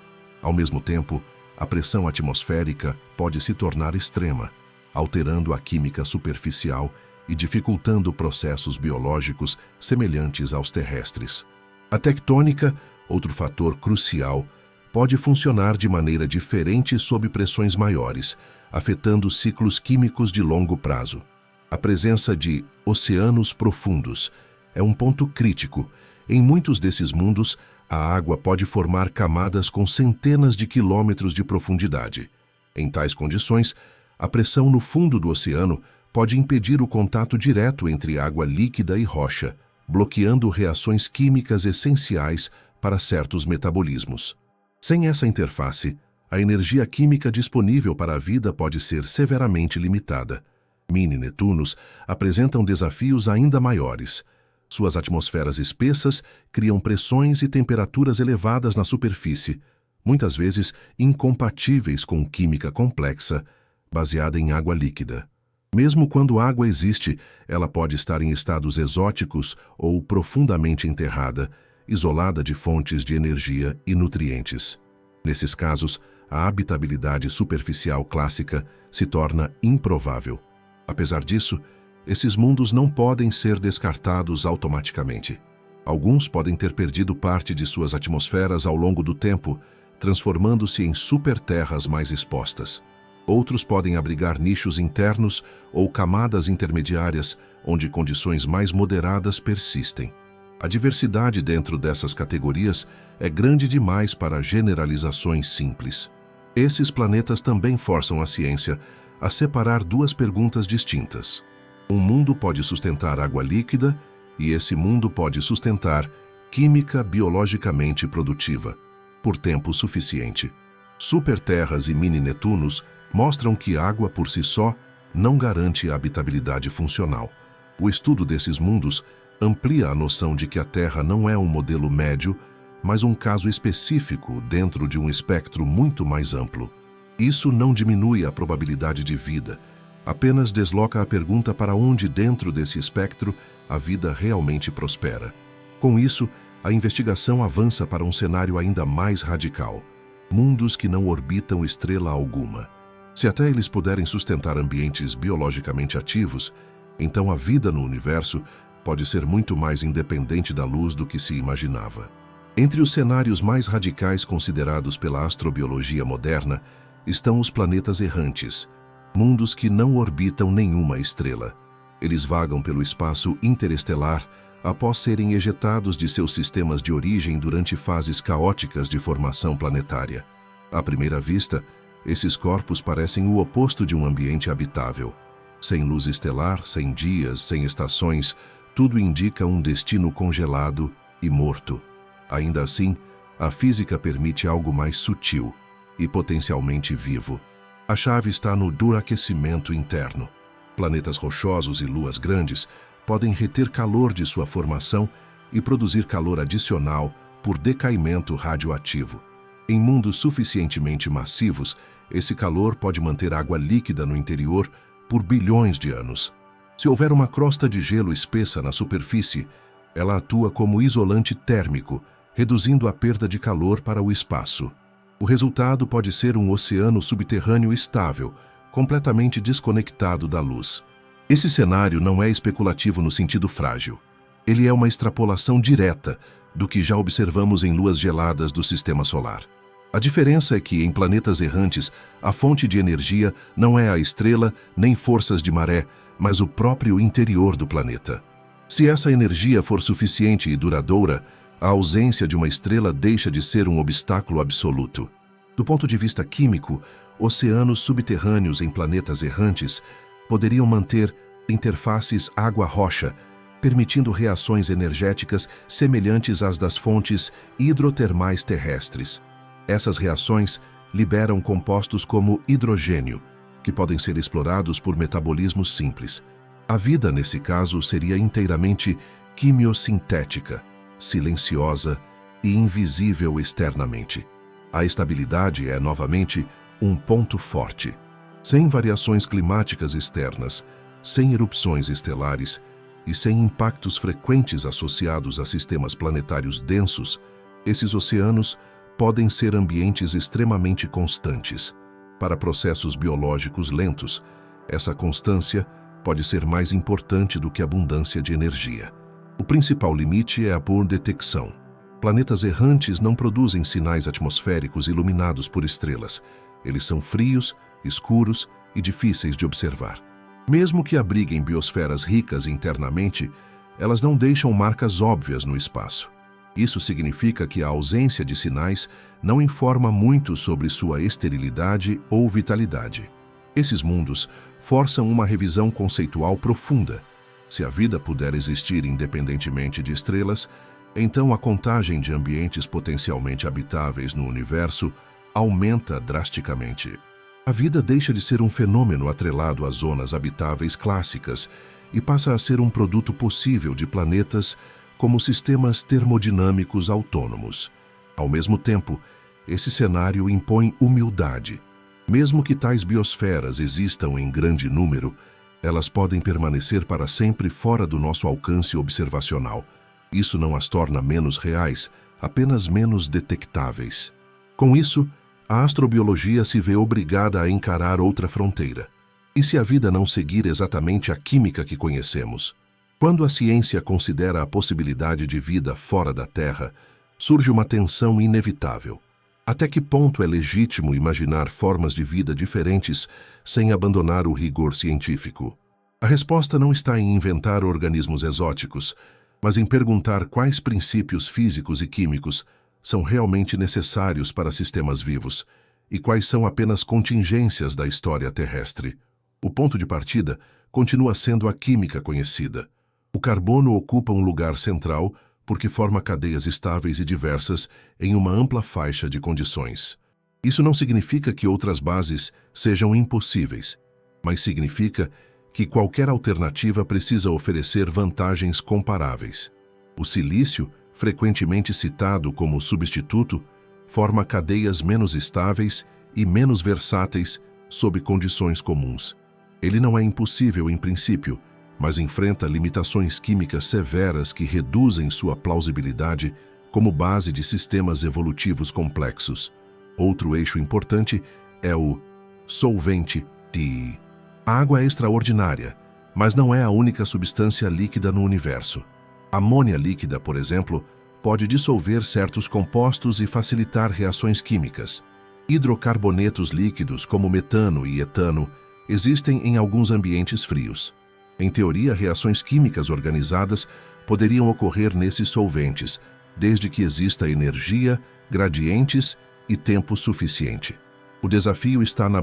Ao mesmo tempo, a pressão atmosférica pode se tornar extrema, alterando a química superficial e dificultando processos biológicos semelhantes aos terrestres. A tectônica, outro fator crucial, pode funcionar de maneira diferente sob pressões maiores, afetando ciclos químicos de longo prazo. A presença de oceanos profundos é um ponto crítico. Em muitos desses mundos, a água pode formar camadas com centenas de quilômetros de profundidade. Em tais condições, a pressão no fundo do oceano pode impedir o contato direto entre água líquida e rocha, bloqueando reações químicas essenciais para certos metabolismos. Sem essa interface, a energia química disponível para a vida pode ser severamente limitada. Mini-Netunos apresentam desafios ainda maiores. Suas atmosferas espessas criam pressões e temperaturas elevadas na superfície, muitas vezes incompatíveis com química complexa, baseada em água líquida. Mesmo quando água existe, ela pode estar em estados exóticos ou profundamente enterrada, isolada de fontes de energia e nutrientes. Nesses casos, a habitabilidade superficial clássica se torna improvável. Apesar disso, esses mundos não podem ser descartados automaticamente. Alguns podem ter perdido parte de suas atmosferas ao longo do tempo, transformando-se em superterras mais expostas. Outros podem abrigar nichos internos ou camadas intermediárias, onde condições mais moderadas persistem. A diversidade dentro dessas categorias é grande demais para generalizações simples. Esses planetas também forçam a ciência a separar duas perguntas distintas. Um mundo pode sustentar água líquida e esse mundo pode sustentar química biologicamente produtiva, por tempo suficiente. Superterras e mini-Netunos mostram que água por si só não garante a habitabilidade funcional. O estudo desses mundos amplia a noção de que a Terra não é um modelo médio, mas um caso específico dentro de um espectro muito mais amplo. Isso não diminui a probabilidade de vida, apenas desloca a pergunta para onde dentro desse espectro a vida realmente prospera. Com isso, a investigação avança para um cenário ainda mais radical: mundos que não orbitam estrela alguma. Se até eles puderem sustentar ambientes biologicamente ativos, então a vida no universo pode ser muito mais independente da luz do que se imaginava. Entre os cenários mais radicais considerados pela astrobiologia moderna estão os planetas errantes, mundos que não orbitam nenhuma estrela. Eles vagam pelo espaço interestelar após serem ejetados de seus sistemas de origem durante fases caóticas de formação planetária. À primeira vista, esses corpos parecem o oposto de um ambiente habitável. Sem luz estelar, sem dias, sem estações, tudo indica um destino congelado e morto. Ainda assim, a física permite algo mais sutil e potencialmente vivo. A chave está no duraquecimento interno. Planetas rochosos e luas grandes podem reter calor de sua formação e produzir calor adicional por decaimento radioativo. Em mundos suficientemente massivos, esse calor pode manter água líquida no interior por bilhões de anos. Se houver uma crosta de gelo espessa na superfície, ela atua como isolante térmico, reduzindo a perda de calor para o espaço. O resultado pode ser um oceano subterrâneo estável, completamente desconectado da luz. Esse cenário não é especulativo no sentido frágil. Ele é uma extrapolação direta do que já observamos em luas geladas do Sistema Solar. A diferença é que, em planetas errantes, a fonte de energia não é a estrela nem forças de maré, mas o próprio interior do planeta. Se essa energia for suficiente e duradoura, a ausência de uma estrela deixa de ser um obstáculo absoluto. Do ponto de vista químico, oceanos subterrâneos em planetas errantes poderiam manter interfaces água-rocha, permitindo reações energéticas semelhantes às das fontes hidrotermais terrestres. Essas reações liberam compostos como hidrogênio, que podem ser explorados por metabolismo simples. A vida, nesse caso, seria inteiramente quimiosintética, silenciosa e invisível externamente. A estabilidade é, novamente, um ponto forte. Sem variações climáticas externas, sem erupções estelares e sem impactos frequentes associados a sistemas planetários densos, esses oceanos podem ser ambientes extremamente constantes. Para processos biológicos lentos, essa constância pode ser mais importante do que a abundância de energia. O principal limite é a por detecção. Planetas errantes não produzem sinais atmosféricos iluminados por estrelas. Eles são frios, escuros e difíceis de observar. Mesmo que abriguem biosferas ricas internamente, elas não deixam marcas óbvias no espaço. Isso significa que a ausência de sinais não informa muito sobre sua esterilidade ou vitalidade. Esses mundos forçam uma revisão conceitual profunda. Se a vida puder existir independentemente de estrelas, então a contagem de ambientes potencialmente habitáveis no universo aumenta drasticamente. A vida deixa de ser um fenômeno atrelado às zonas habitáveis clássicas e passa a ser um produto possível de planetas como sistemas termodinâmicos autônomos. Ao mesmo tempo, esse cenário impõe humildade. Mesmo que tais biosferas existam em grande número, elas podem permanecer para sempre fora do nosso alcance observacional. Isso não as torna menos reais, apenas menos detectáveis. Com isso, a astrobiologia se vê obrigada a encarar outra fronteira. E se a vida não seguir exatamente a química que conhecemos? Quando a ciência considera a possibilidade de vida fora da Terra, surge uma tensão inevitável. Até que ponto é legítimo imaginar formas de vida diferentes sem abandonar o rigor científico? A resposta não está em inventar organismos exóticos, mas em perguntar quais princípios físicos e químicos são realmente necessários para sistemas vivos e quais são apenas contingências da história terrestre. O ponto de partida continua sendo a química conhecida. O carbono ocupa um lugar central porque forma cadeias estáveis e diversas em uma ampla faixa de condições. Isso não significa que outras bases sejam impossíveis, mas significa que qualquer alternativa precisa oferecer vantagens comparáveis. O silício, frequentemente citado como substituto, forma cadeias menos estáveis e menos versáteis sob condições comuns. Ele não é impossível em princípio, mas enfrenta limitações químicas severas que reduzem sua plausibilidade como base de sistemas evolutivos complexos. Outro eixo importante é o solvente Ti. A água é extraordinária, mas não é a única substância líquida no universo. Amônia líquida, por exemplo, pode dissolver certos compostos e facilitar reações químicas. Hidrocarbonetos líquidos, como metano e etano, existem em alguns ambientes frios. Em teoria, reações químicas organizadas poderiam ocorrer nesses solventes, desde que exista energia, gradientes e tempo suficiente. O desafio está na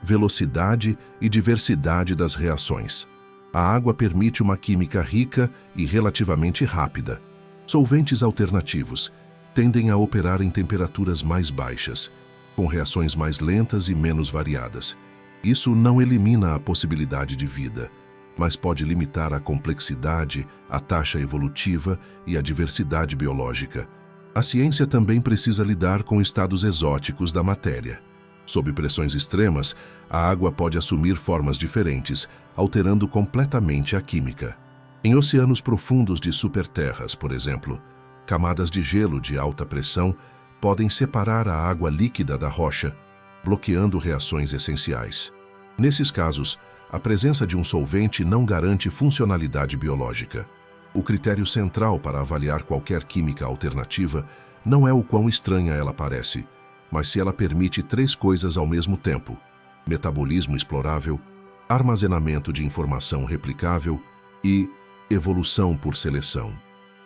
velocidade e diversidade das reações. A água permite uma química rica e relativamente rápida. Solventes alternativos tendem a operar em temperaturas mais baixas, com reações mais lentas e menos variadas. Isso não elimina a possibilidade de vida, mas pode limitar a complexidade, a taxa evolutiva e a diversidade biológica. A ciência também precisa lidar com estados exóticos da matéria. Sob pressões extremas, a água pode assumir formas diferentes, alterando completamente a química. Em oceanos profundos de superterras, por exemplo, camadas de gelo de alta pressão podem separar a água líquida da rocha, bloqueando reações essenciais. Nesses casos, a presença de um solvente não garante funcionalidade biológica. O critério central para avaliar qualquer química alternativa não é o quão estranha ela parece, mas se ela permite três coisas ao mesmo tempo: metabolismo explorável, armazenamento de informação replicável e evolução por seleção.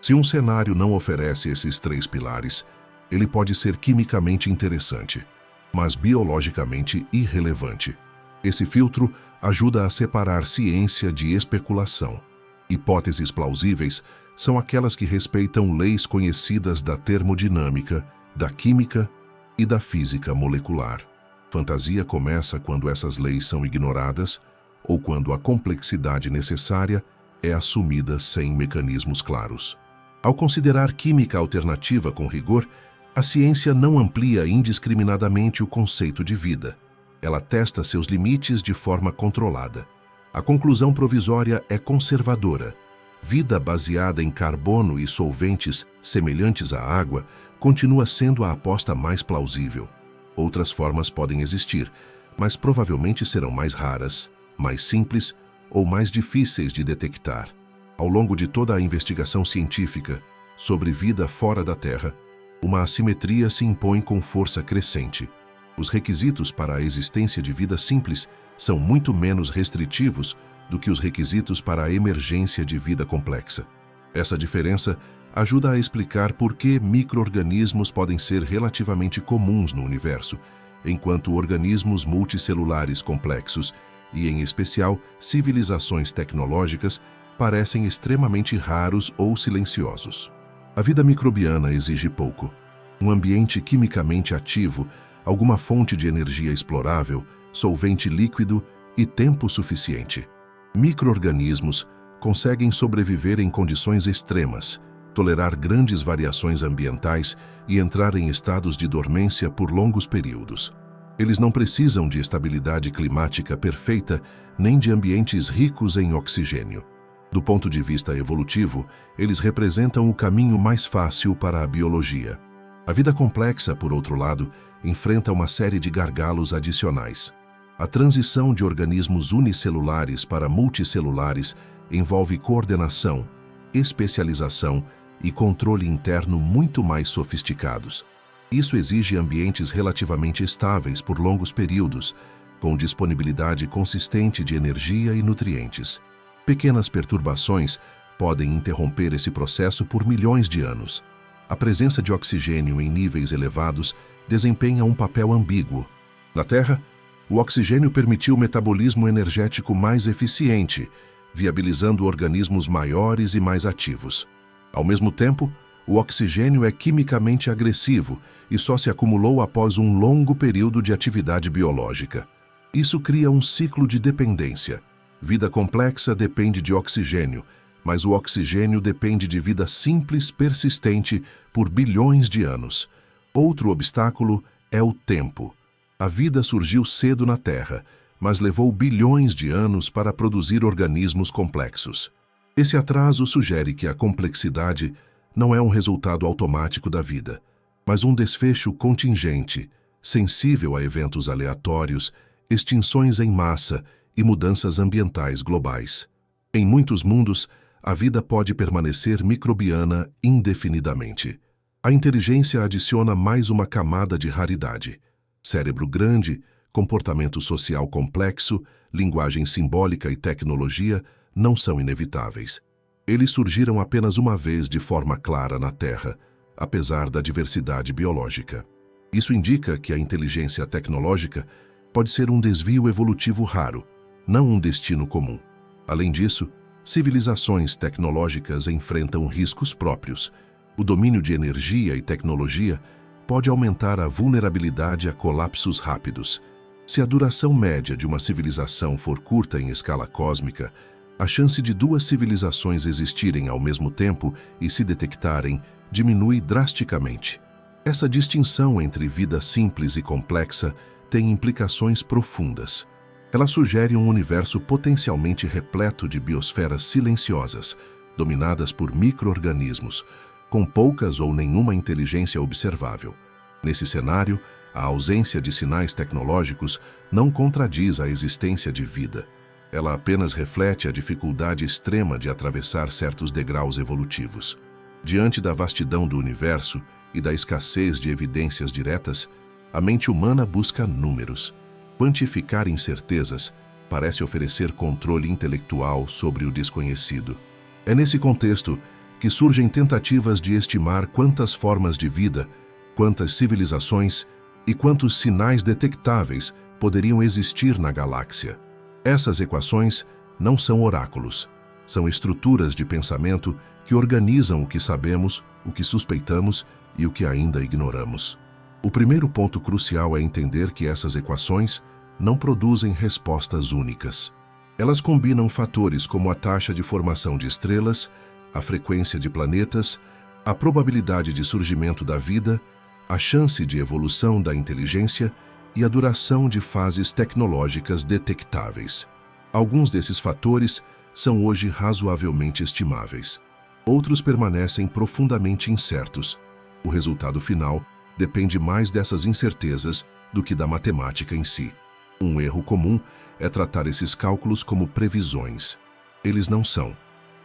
Se um cenário não oferece esses três pilares, ele pode ser quimicamente interessante, mas biologicamente irrelevante. Esse filtro ajuda a separar ciência de especulação. Hipóteses plausíveis são aquelas que respeitam leis conhecidas da termodinâmica, da química e da física molecular. Fantasia começa quando essas leis são ignoradas ou quando a complexidade necessária é assumida sem mecanismos claros. Ao considerar química alternativa com rigor, a ciência não amplia indiscriminadamente o conceito de vida. Ela testa seus limites de forma controlada. A conclusão provisória é conservadora. Vida baseada em carbono e solventes semelhantes à água continua sendo a aposta mais plausível. Outras formas podem existir, mas provavelmente serão mais raras, mais simples ou mais difíceis de detectar. Ao longo de toda a investigação científica sobre vida fora da Terra, uma assimetria se impõe com força crescente. Os requisitos para a existência de vida simples são muito menos restritivos do que os requisitos para a emergência de vida complexa. Essa diferença ajuda a explicar por que micro-organismos podem ser relativamente comuns no universo, enquanto organismos multicelulares complexos, e em especial civilizações tecnológicas, parecem extremamente raros ou silenciosos. A vida microbiana exige pouco. Um ambiente quimicamente ativo, alguma fonte de energia explorável, solvente líquido e tempo suficiente. Micro-organismos conseguem sobreviver em condições extremas, tolerar grandes variações ambientais e entrar em estados de dormência por longos períodos. Eles não precisam de estabilidade climática perfeita nem de ambientes ricos em oxigênio. Do ponto de vista evolutivo, eles representam o caminho mais fácil para a biologia. A vida complexa, por outro lado, enfrenta uma série de gargalos adicionais. A transição de organismos unicelulares para multicelulares envolve coordenação, especialização e controle interno muito mais sofisticados. Isso exige ambientes relativamente estáveis por longos períodos, com disponibilidade consistente de energia e nutrientes. Pequenas perturbações podem interromper esse processo por milhões de anos. A presença de oxigênio em níveis elevados desempenha um papel ambíguo. Na Terra, o oxigênio permitiu o metabolismo energético mais eficiente, viabilizando organismos maiores e mais ativos. Ao mesmo tempo, o oxigênio é quimicamente agressivo e só se acumulou após um longo período de atividade biológica. Isso cria um ciclo de dependência. Vida complexa depende de oxigênio, mas o oxigênio depende de vida simples persistente por bilhões de anos. Outro obstáculo é o tempo. A vida surgiu cedo na Terra, mas levou bilhões de anos para produzir organismos complexos. Esse atraso sugere que a complexidade não é um resultado automático da vida, mas um desfecho contingente, sensível a eventos aleatórios, extinções em massa e mudanças ambientais globais. Em muitos mundos, a vida pode permanecer microbiana indefinidamente. A inteligência adiciona mais uma camada de raridade. Cérebro grande, comportamento social complexo, linguagem simbólica e tecnologia não são inevitáveis. Eles surgiram apenas uma vez de forma clara na Terra, apesar da diversidade biológica. Isso indica que a inteligência tecnológica pode ser um desvio evolutivo raro, não um destino comum. Além disso, civilizações tecnológicas enfrentam riscos próprios. O domínio de energia e tecnologia pode aumentar a vulnerabilidade a colapsos rápidos. Se a duração média de uma civilização for curta em escala cósmica, a chance de duas civilizações existirem ao mesmo tempo e se detectarem diminui drasticamente. Essa distinção entre vida simples e complexa tem implicações profundas. Ela sugere um universo potencialmente repleto de biosferas silenciosas, dominadas por micro-organismos, com poucas ou nenhuma inteligência observável. Nesse cenário, a ausência de sinais tecnológicos não contradiz a existência de vida. Ela apenas reflete a dificuldade extrema de atravessar certos degraus evolutivos. Diante da vastidão do universo e da escassez de evidências diretas, a mente humana busca números. Quantificar incertezas parece oferecer controle intelectual sobre o desconhecido. É nesse contexto que surgem tentativas de estimar quantas formas de vida, quantas civilizações e quantos sinais detectáveis poderiam existir na galáxia. Essas equações não são oráculos, são estruturas de pensamento que organizam o que sabemos, o que suspeitamos e o que ainda ignoramos. O primeiro ponto crucial é entender que essas equações não produzem respostas únicas. Elas combinam fatores como a taxa de formação de estrelas, a frequência de planetas, a probabilidade de surgimento da vida, a chance de evolução da inteligência e a duração de fases tecnológicas detectáveis. Alguns desses fatores são hoje razoavelmente estimáveis. Outros permanecem profundamente incertos. O resultado final depende mais dessas incertezas do que da matemática em si. Um erro comum é tratar esses cálculos como previsões. Eles não são.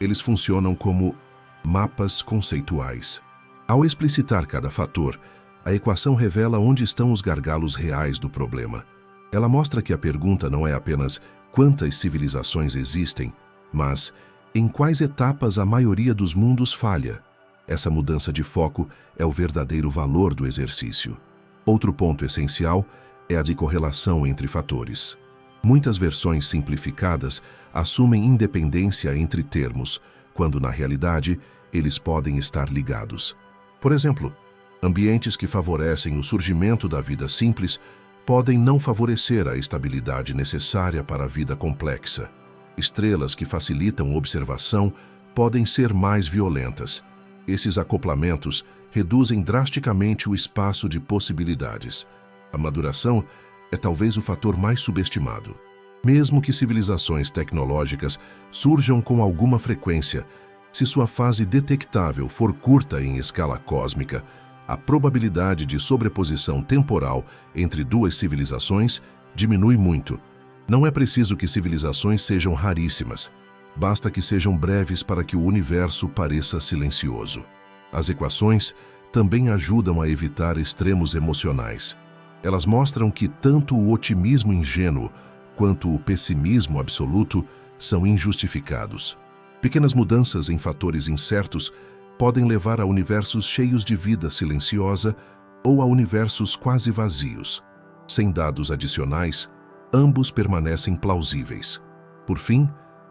Eles funcionam como mapas conceituais. Ao explicitar cada fator, a equação revela onde estão os gargalos reais do problema. Ela mostra que a pergunta não é apenas quantas civilizações existem, mas em quais etapas a maioria dos mundos falha. Essa mudança de foco é o verdadeiro valor do exercício. Outro ponto essencial é a de correlação entre fatores. Muitas versões simplificadas assumem independência entre termos, quando na realidade eles podem estar ligados. Por exemplo, ambientes que favorecem o surgimento da vida simples podem não favorecer a estabilidade necessária para a vida complexa. Estrelas que facilitam observação podem ser mais violentas. Esses acoplamentos reduzem drasticamente o espaço de possibilidades. A maduração é talvez o fator mais subestimado. Mesmo que civilizações tecnológicas surjam com alguma frequência, se sua fase detectável for curta em escala cósmica, a probabilidade de sobreposição temporal entre duas civilizações diminui muito. Não é preciso que civilizações sejam raríssimas. Basta que sejam breves para que o universo pareça silencioso. As equações também ajudam a evitar extremos emocionais. Elas mostram que tanto o otimismo ingênuo quanto o pessimismo absoluto são injustificados. Pequenas mudanças em fatores incertos podem levar a universos cheios de vida silenciosa ou a universos quase vazios. Sem dados adicionais, ambos permanecem plausíveis. Por fim,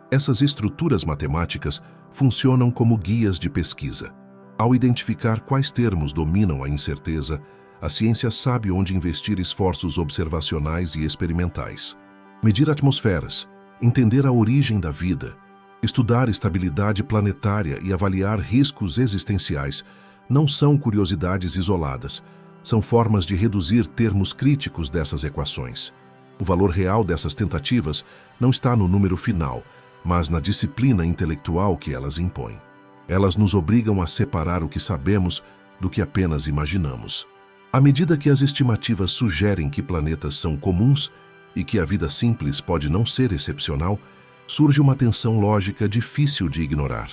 essas estruturas matemáticas funcionam como guias de pesquisa. Ao identificar quais termos dominam a incerteza, a ciência sabe onde investir esforços observacionais e experimentais. Medir atmosferas, entender a origem da vida, estudar estabilidade planetária e avaliar riscos existenciais não são curiosidades isoladas, são formas de reduzir termos críticos dessas equações. O valor real dessas tentativas não está no número final, mas na disciplina intelectual que elas impõem. Elas nos obrigam a separar o que sabemos do que apenas imaginamos. À medida que as estimativas sugerem que planetas são comuns e que a vida simples pode não ser excepcional, surge uma tensão lógica difícil de ignorar.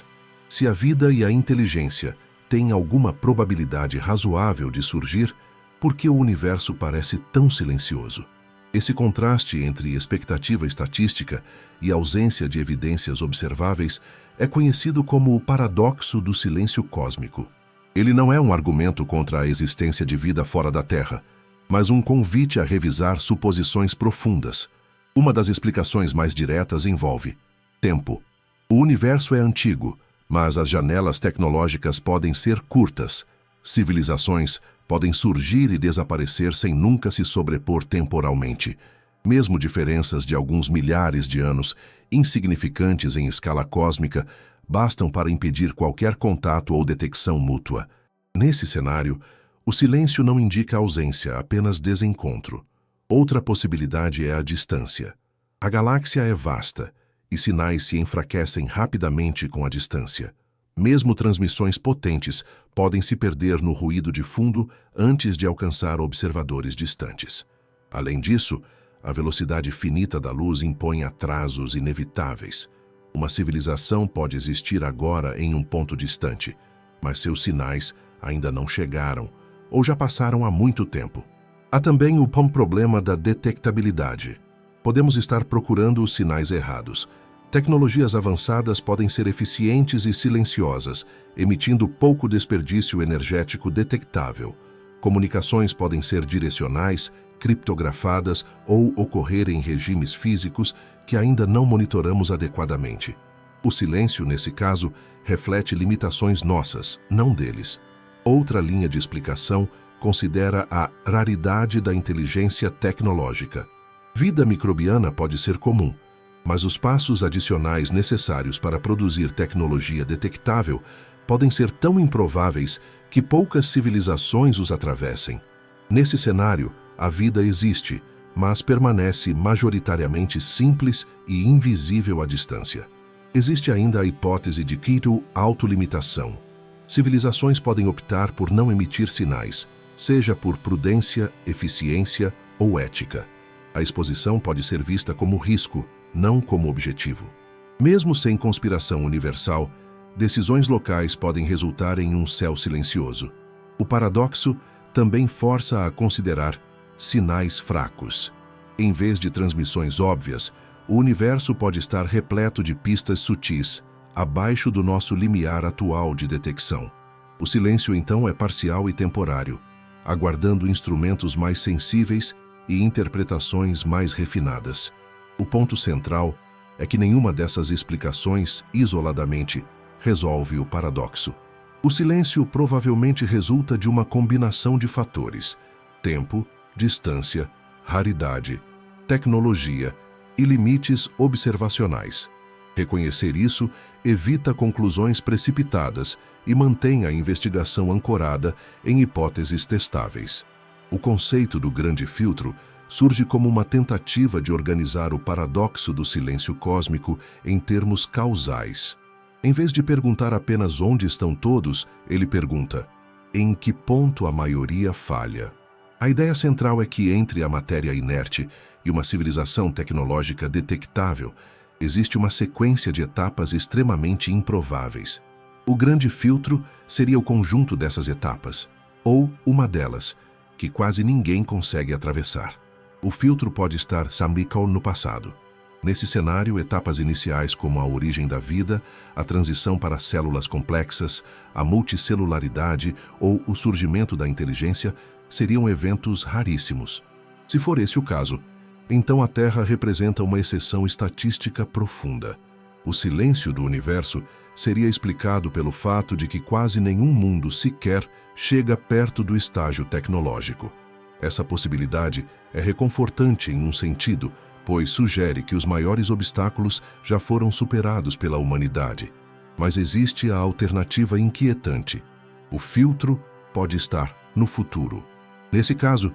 Se a vida e a inteligência têm alguma probabilidade razoável de surgir, por que o universo parece tão silencioso? Esse contraste entre expectativa estatística e ausência de evidências observáveis é conhecido como o paradoxo do silêncio cósmico. Ele não é um argumento contra a existência de vida fora da Terra, mas um convite a revisar suposições profundas. Uma das explicações mais diretas envolve tempo. O universo é antigo, mas as janelas tecnológicas podem ser curtas. Civilizações podem surgir e desaparecer sem nunca se sobrepor temporalmente. Mesmo diferenças de alguns milhares de anos, insignificantes em escala cósmica, bastam para impedir qualquer contato ou detecção mútua. Nesse cenário, o silêncio não indica ausência, apenas desencontro. Outra possibilidade é a distância. A galáxia é vasta, e sinais se enfraquecem rapidamente com a distância. Mesmo transmissões potentes podem se perder no ruído de fundo antes de alcançar observadores distantes. Além disso, a velocidade finita da luz impõe atrasos inevitáveis. Uma civilização pode existir agora em um ponto distante, mas seus sinais ainda não chegaram ou já passaram há muito tempo. Há também o problema da detectabilidade. Podemos estar procurando os sinais errados. Tecnologias avançadas podem ser eficientes e silenciosas, emitindo pouco desperdício energético detectável. Comunicações podem ser direcionais, criptografadas ou ocorrer em regimes físicos que ainda não monitoramos adequadamente. O silêncio, nesse caso, reflete limitações nossas, não deles. Outra linha de explicação considera a raridade da inteligência tecnológica. Vida microbiana pode ser comum, mas os passos adicionais necessários para produzir tecnologia detectável podem ser tão improváveis que poucas civilizações os atravessem. Nesse cenário, a vida existe, mas permanece majoritariamente simples e invisível à distância. Existe ainda a hipótese de autolimitação. Civilizações podem optar por não emitir sinais, seja por prudência, eficiência ou ética. A exposição pode ser vista como risco, não como objetivo. Mesmo sem conspiração universal, decisões locais podem resultar em um céu silencioso. O paradoxo também força a considerar sinais fracos. Em vez de transmissões óbvias, o universo pode estar repleto de pistas sutis, abaixo do nosso limiar atual de detecção. O silêncio, então, é parcial e temporário, aguardando instrumentos mais sensíveis e interpretações mais refinadas. O ponto central é que nenhuma dessas explicações, isoladamente, resolve o paradoxo. O silêncio provavelmente resulta de uma combinação de fatores: tempo, distância, raridade, tecnologia e limites observacionais. Reconhecer isso evita conclusões precipitadas e mantém a investigação ancorada em hipóteses testáveis. O conceito do grande filtro surge como uma tentativa de organizar o paradoxo do silêncio cósmico em termos causais. Em vez de perguntar apenas onde estão todos, ele pergunta: em que ponto a maioria falha? A ideia central é que entre a matéria inerte e uma civilização tecnológica detectável, existe uma sequência de etapas extremamente improváveis. O grande filtro seria o conjunto dessas etapas, ou uma delas, que quase ninguém consegue atravessar. O filtro pode estar no passado. Nesse cenário, etapas iniciais como a origem da vida, a transição para células complexas, a multicelularidade ou o surgimento da inteligência seriam eventos raríssimos. Se for esse o caso, então a Terra representa uma exceção estatística profunda. O silêncio do universo seria explicado pelo fato de que quase nenhum mundo sequer chega perto do estágio tecnológico. Essa possibilidade é reconfortante em um sentido, pois sugere que os maiores obstáculos já foram superados pela humanidade. Mas existe a alternativa inquietante. O filtro pode estar no futuro. Nesse caso,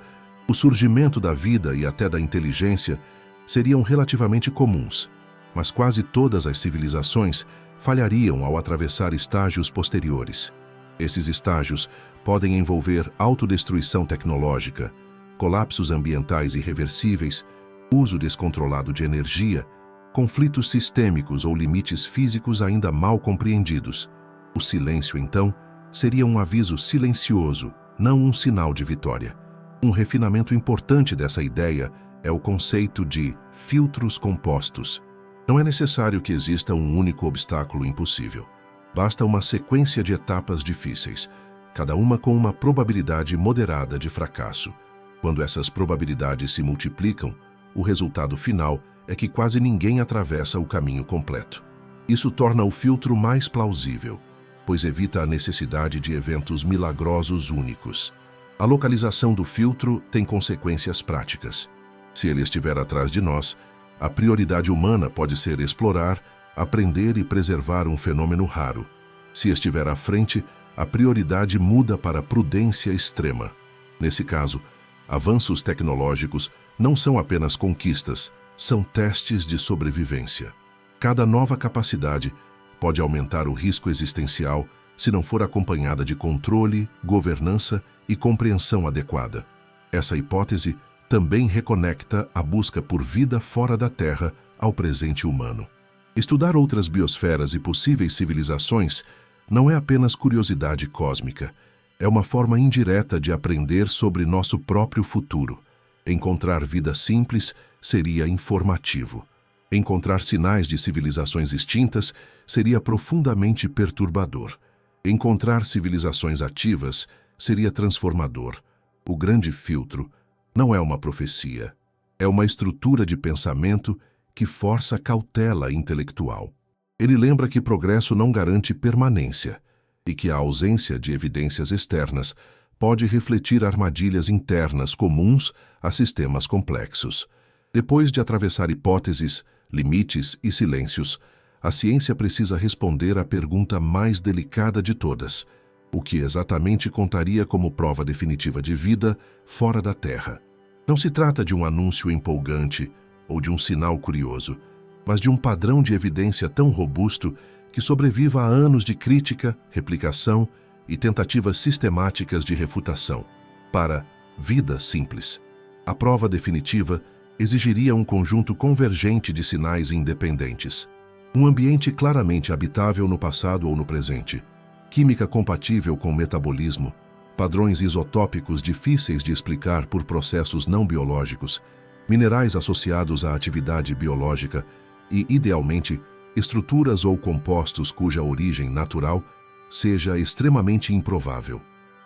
o surgimento da vida e até da inteligência seriam relativamente comuns, mas quase todas as civilizações falhariam ao atravessar estágios posteriores. Esses estágios podem envolver autodestruição tecnológica, colapsos ambientais irreversíveis, uso descontrolado de energia, conflitos sistêmicos ou limites físicos ainda mal compreendidos. O silêncio, então, seria um aviso silencioso, não um sinal de vitória. Um refinamento importante dessa ideia é o conceito de filtros compostos. Não é necessário que exista um único obstáculo impossível. Basta uma sequência de etapas difíceis, cada uma com uma probabilidade moderada de fracasso. Quando essas probabilidades se multiplicam, o resultado final é que quase ninguém atravessa o caminho completo. Isso torna o filtro mais plausível, pois evita a necessidade de eventos milagrosos únicos. A localização do filtro tem consequências práticas. Se ele estiver atrás de nós, a prioridade humana pode ser explorar, aprender e preservar um fenômeno raro. Se estiver à frente, a prioridade muda para prudência extrema. Nesse caso, avanços tecnológicos não são apenas conquistas, são testes de sobrevivência. Cada nova capacidade pode aumentar o risco existencial se não for acompanhada de controle, governança e compreensão adequada. Essa hipótese também reconecta a busca por vida fora da Terra ao presente humano. Estudar outras biosferas e possíveis civilizações não é apenas curiosidade cósmica, é uma forma indireta de aprender sobre nosso próprio futuro. Encontrar vida simples seria informativo. Encontrar sinais de civilizações extintas seria profundamente perturbador. Encontrar civilizações ativas seria transformador. O grande filtro não é uma profecia, é uma estrutura de pensamento que força cautela intelectual. Ele lembra que progresso não garante permanência e que a ausência de evidências externas pode refletir armadilhas internas comuns a sistemas complexos. Depois de atravessar hipóteses, limites e silêncios, a ciência precisa responder à pergunta mais delicada de todas: o que exatamente contaria como prova definitiva de vida fora da Terra? Não se trata de um anúncio empolgante ou de um sinal curioso, mas de um padrão de evidência tão robusto que sobreviva a anos de crítica, replicação e tentativas sistemáticas de refutação. Para vida simples, a prova definitiva exigiria um conjunto convergente de sinais independentes. Um ambiente claramente habitável no passado ou no presente, química compatível com o metabolismo, padrões isotópicos difíceis de explicar por processos não biológicos, minerais associados à atividade biológica e, idealmente, estruturas ou compostos cuja origem natural seja extremamente improvável.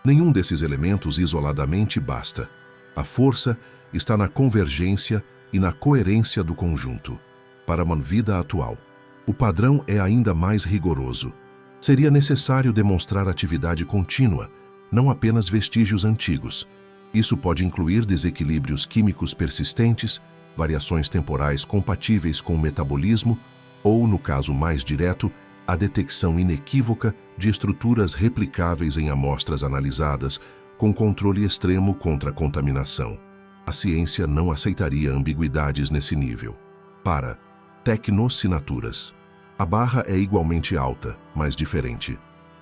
Nenhum desses elementos isoladamente basta. A força está na convergência e na coerência do conjunto. Para uma vida atual, o padrão é ainda mais rigoroso. Seria necessário demonstrar atividade contínua, não apenas vestígios antigos. Isso pode incluir desequilíbrios químicos persistentes, variações temporais compatíveis com o metabolismo ou, no caso mais direto, a detecção inequívoca de estruturas replicáveis em amostras analisadas, com controle extremo contra a contaminação. A ciência não aceitaria ambiguidades nesse nível. Para tecnoassinaturas, a barra é igualmente alta, mas diferente.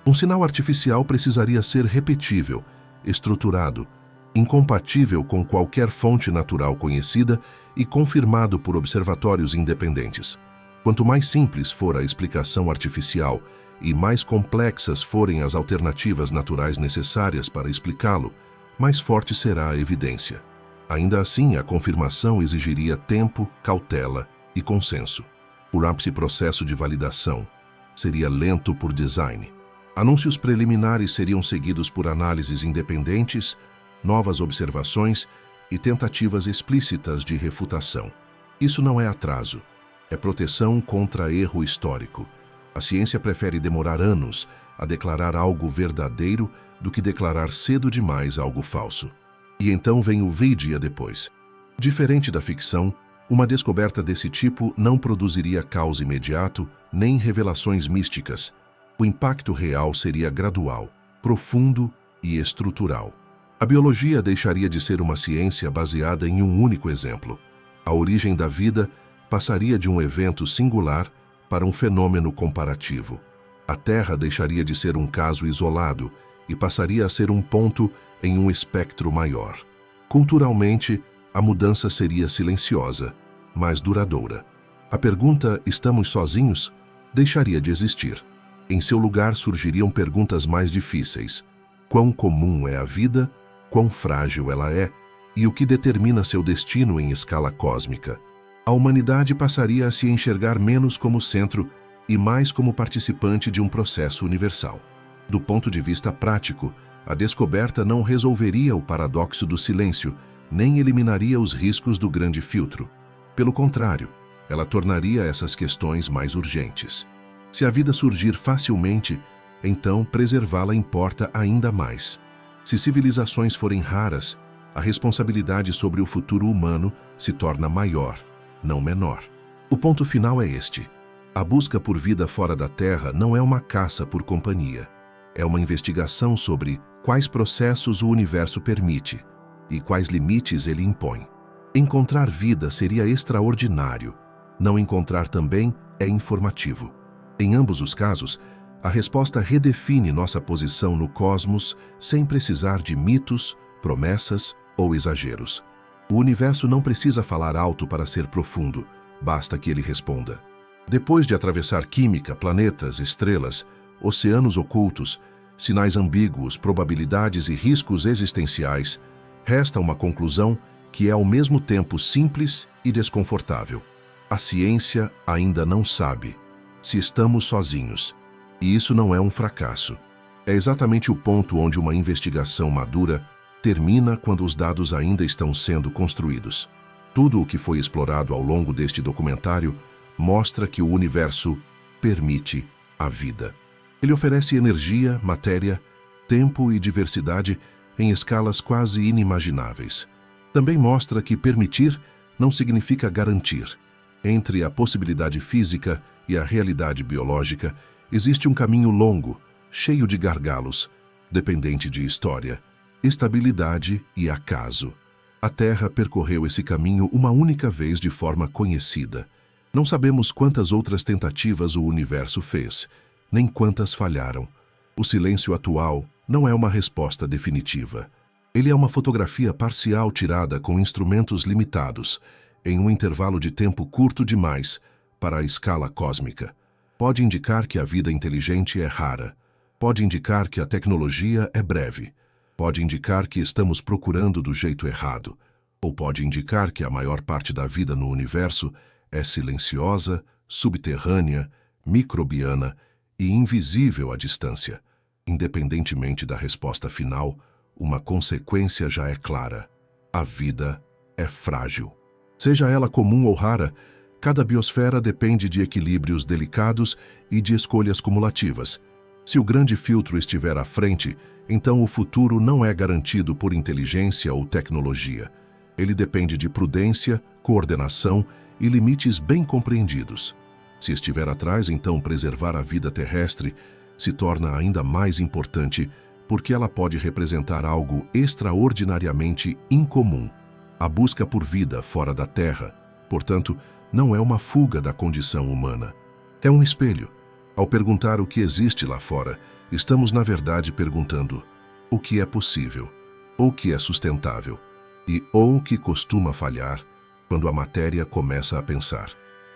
Um sinal artificial precisaria ser repetível, estruturado, incompatível com qualquer fonte natural conhecida e confirmado por observatórios independentes. Quanto mais simples for a explicação artificial e mais complexas forem as alternativas naturais necessárias para explicá-lo, mais forte será a evidência. Ainda assim, a confirmação exigiria tempo, cautela e consenso. O ápice processo de validação seria lento por design. Anúncios preliminares seriam seguidos por análises independentes, novas observações e tentativas explícitas de refutação. Isso não é atraso, é proteção contra erro histórico. A ciência prefere demorar anos a declarar algo verdadeiro do que declarar cedo demais algo falso. E então vem o vigia depois. Diferente da ficção, uma descoberta desse tipo não produziria caos imediato nem revelações místicas. O impacto real seria gradual, profundo e estrutural. A biologia deixaria de ser uma ciência baseada em um único exemplo. A origem da vida passaria de um evento singular para um fenômeno comparativo. A Terra deixaria de ser um caso isolado e passaria a ser um ponto em um espectro maior. Culturalmente, a mudança seria silenciosa, mas duradoura. A pergunta "estamos sozinhos?" deixaria de existir. Em seu lugar surgiriam perguntas mais difíceis. Quão comum é a vida? Quão frágil ela é? e o que determina seu destino em escala cósmica. A humanidade passaria a se enxergar menos como centro e mais como participante de um processo universal. Do ponto de vista prático, a descoberta não resolveria o paradoxo do silêncio, nem eliminaria os riscos do grande filtro. Pelo contrário, ela tornaria essas questões mais urgentes. Se a vida surgir facilmente, então preservá-la importa ainda mais. Se civilizações forem raras, a responsabilidade sobre o futuro humano se torna maior, não menor. O ponto final é este: a busca por vida fora da Terra não é uma caça por companhia. É uma investigação sobre quais processos o universo permite e quais limites ele impõe. Encontrar vida seria extraordinário. Não encontrar também é informativo. Em ambos os casos, a resposta redefine nossa posição no cosmos sem precisar de mitos, promessas ou exageros. O universo não precisa falar alto para ser profundo, basta que ele responda. Depois de atravessar química, planetas, estrelas, oceanos ocultos, sinais ambíguos, probabilidades e riscos existenciais, resta uma conclusão que é ao mesmo tempo simples e desconfortável. A ciência ainda não sabe se estamos sozinhos. E isso não é um fracasso. É exatamente o ponto onde uma investigação madura termina quando os dados ainda estão sendo construídos. Tudo o que foi explorado ao longo deste documentário mostra que o universo permite a vida. Ele oferece energia, matéria, tempo e diversidade em escalas quase inimagináveis. Também mostra que permitir não significa garantir. Entre a possibilidade física e a realidade biológica, existe um caminho longo, cheio de gargalos, dependente de história, estabilidade e acaso. A Terra percorreu esse caminho uma única vez de forma conhecida. Não sabemos quantas outras tentativas o universo fez, nem quantas falharam. O silêncio atual não é uma resposta definitiva. Ele é uma fotografia parcial tirada com instrumentos limitados, em um intervalo de tempo curto demais para a escala cósmica. Pode indicar que a vida inteligente é rara. Pode indicar que a tecnologia é breve. Pode indicar que estamos procurando do jeito errado. Ou pode indicar que a maior parte da vida no universo é silenciosa, subterrânea, microbiana e invisível à distância. Independentemente da resposta final, uma consequência já é clara: a vida é frágil. Seja ela comum ou rara, cada biosfera depende de equilíbrios delicados e de escolhas cumulativas. Se o grande filtro estiver à frente, então o futuro não é garantido por inteligência ou tecnologia. Ele depende de prudência, coordenação e limites bem compreendidos. Se estiver atrás, então preservar a vida terrestre se torna ainda mais importante, porque ela pode representar algo extraordinariamente incomum. A busca por vida fora da Terra, portanto, não é uma fuga da condição humana. É um espelho. Ao perguntar o que existe lá fora, estamos, na verdade, perguntando o que é possível, ou o que é sustentável, e ou o que costuma falhar quando a matéria começa a pensar.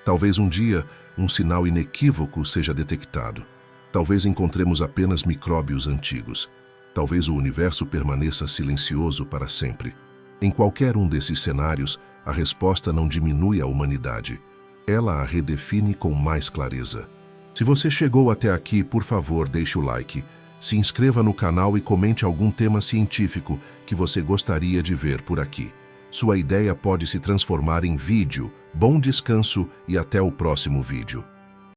Talvez um dia um sinal inequívoco seja detectado. Talvez encontremos apenas micróbios antigos. Talvez o universo permaneça silencioso para sempre. Em qualquer um desses cenários, a resposta não diminui a humanidade. Ela a redefine com mais clareza. Se você chegou até aqui, por favor, deixe o like, se inscreva no canal e comente algum tema científico que você gostaria de ver por aqui. Sua ideia pode se transformar em vídeo. Bom descanso e até o próximo vídeo.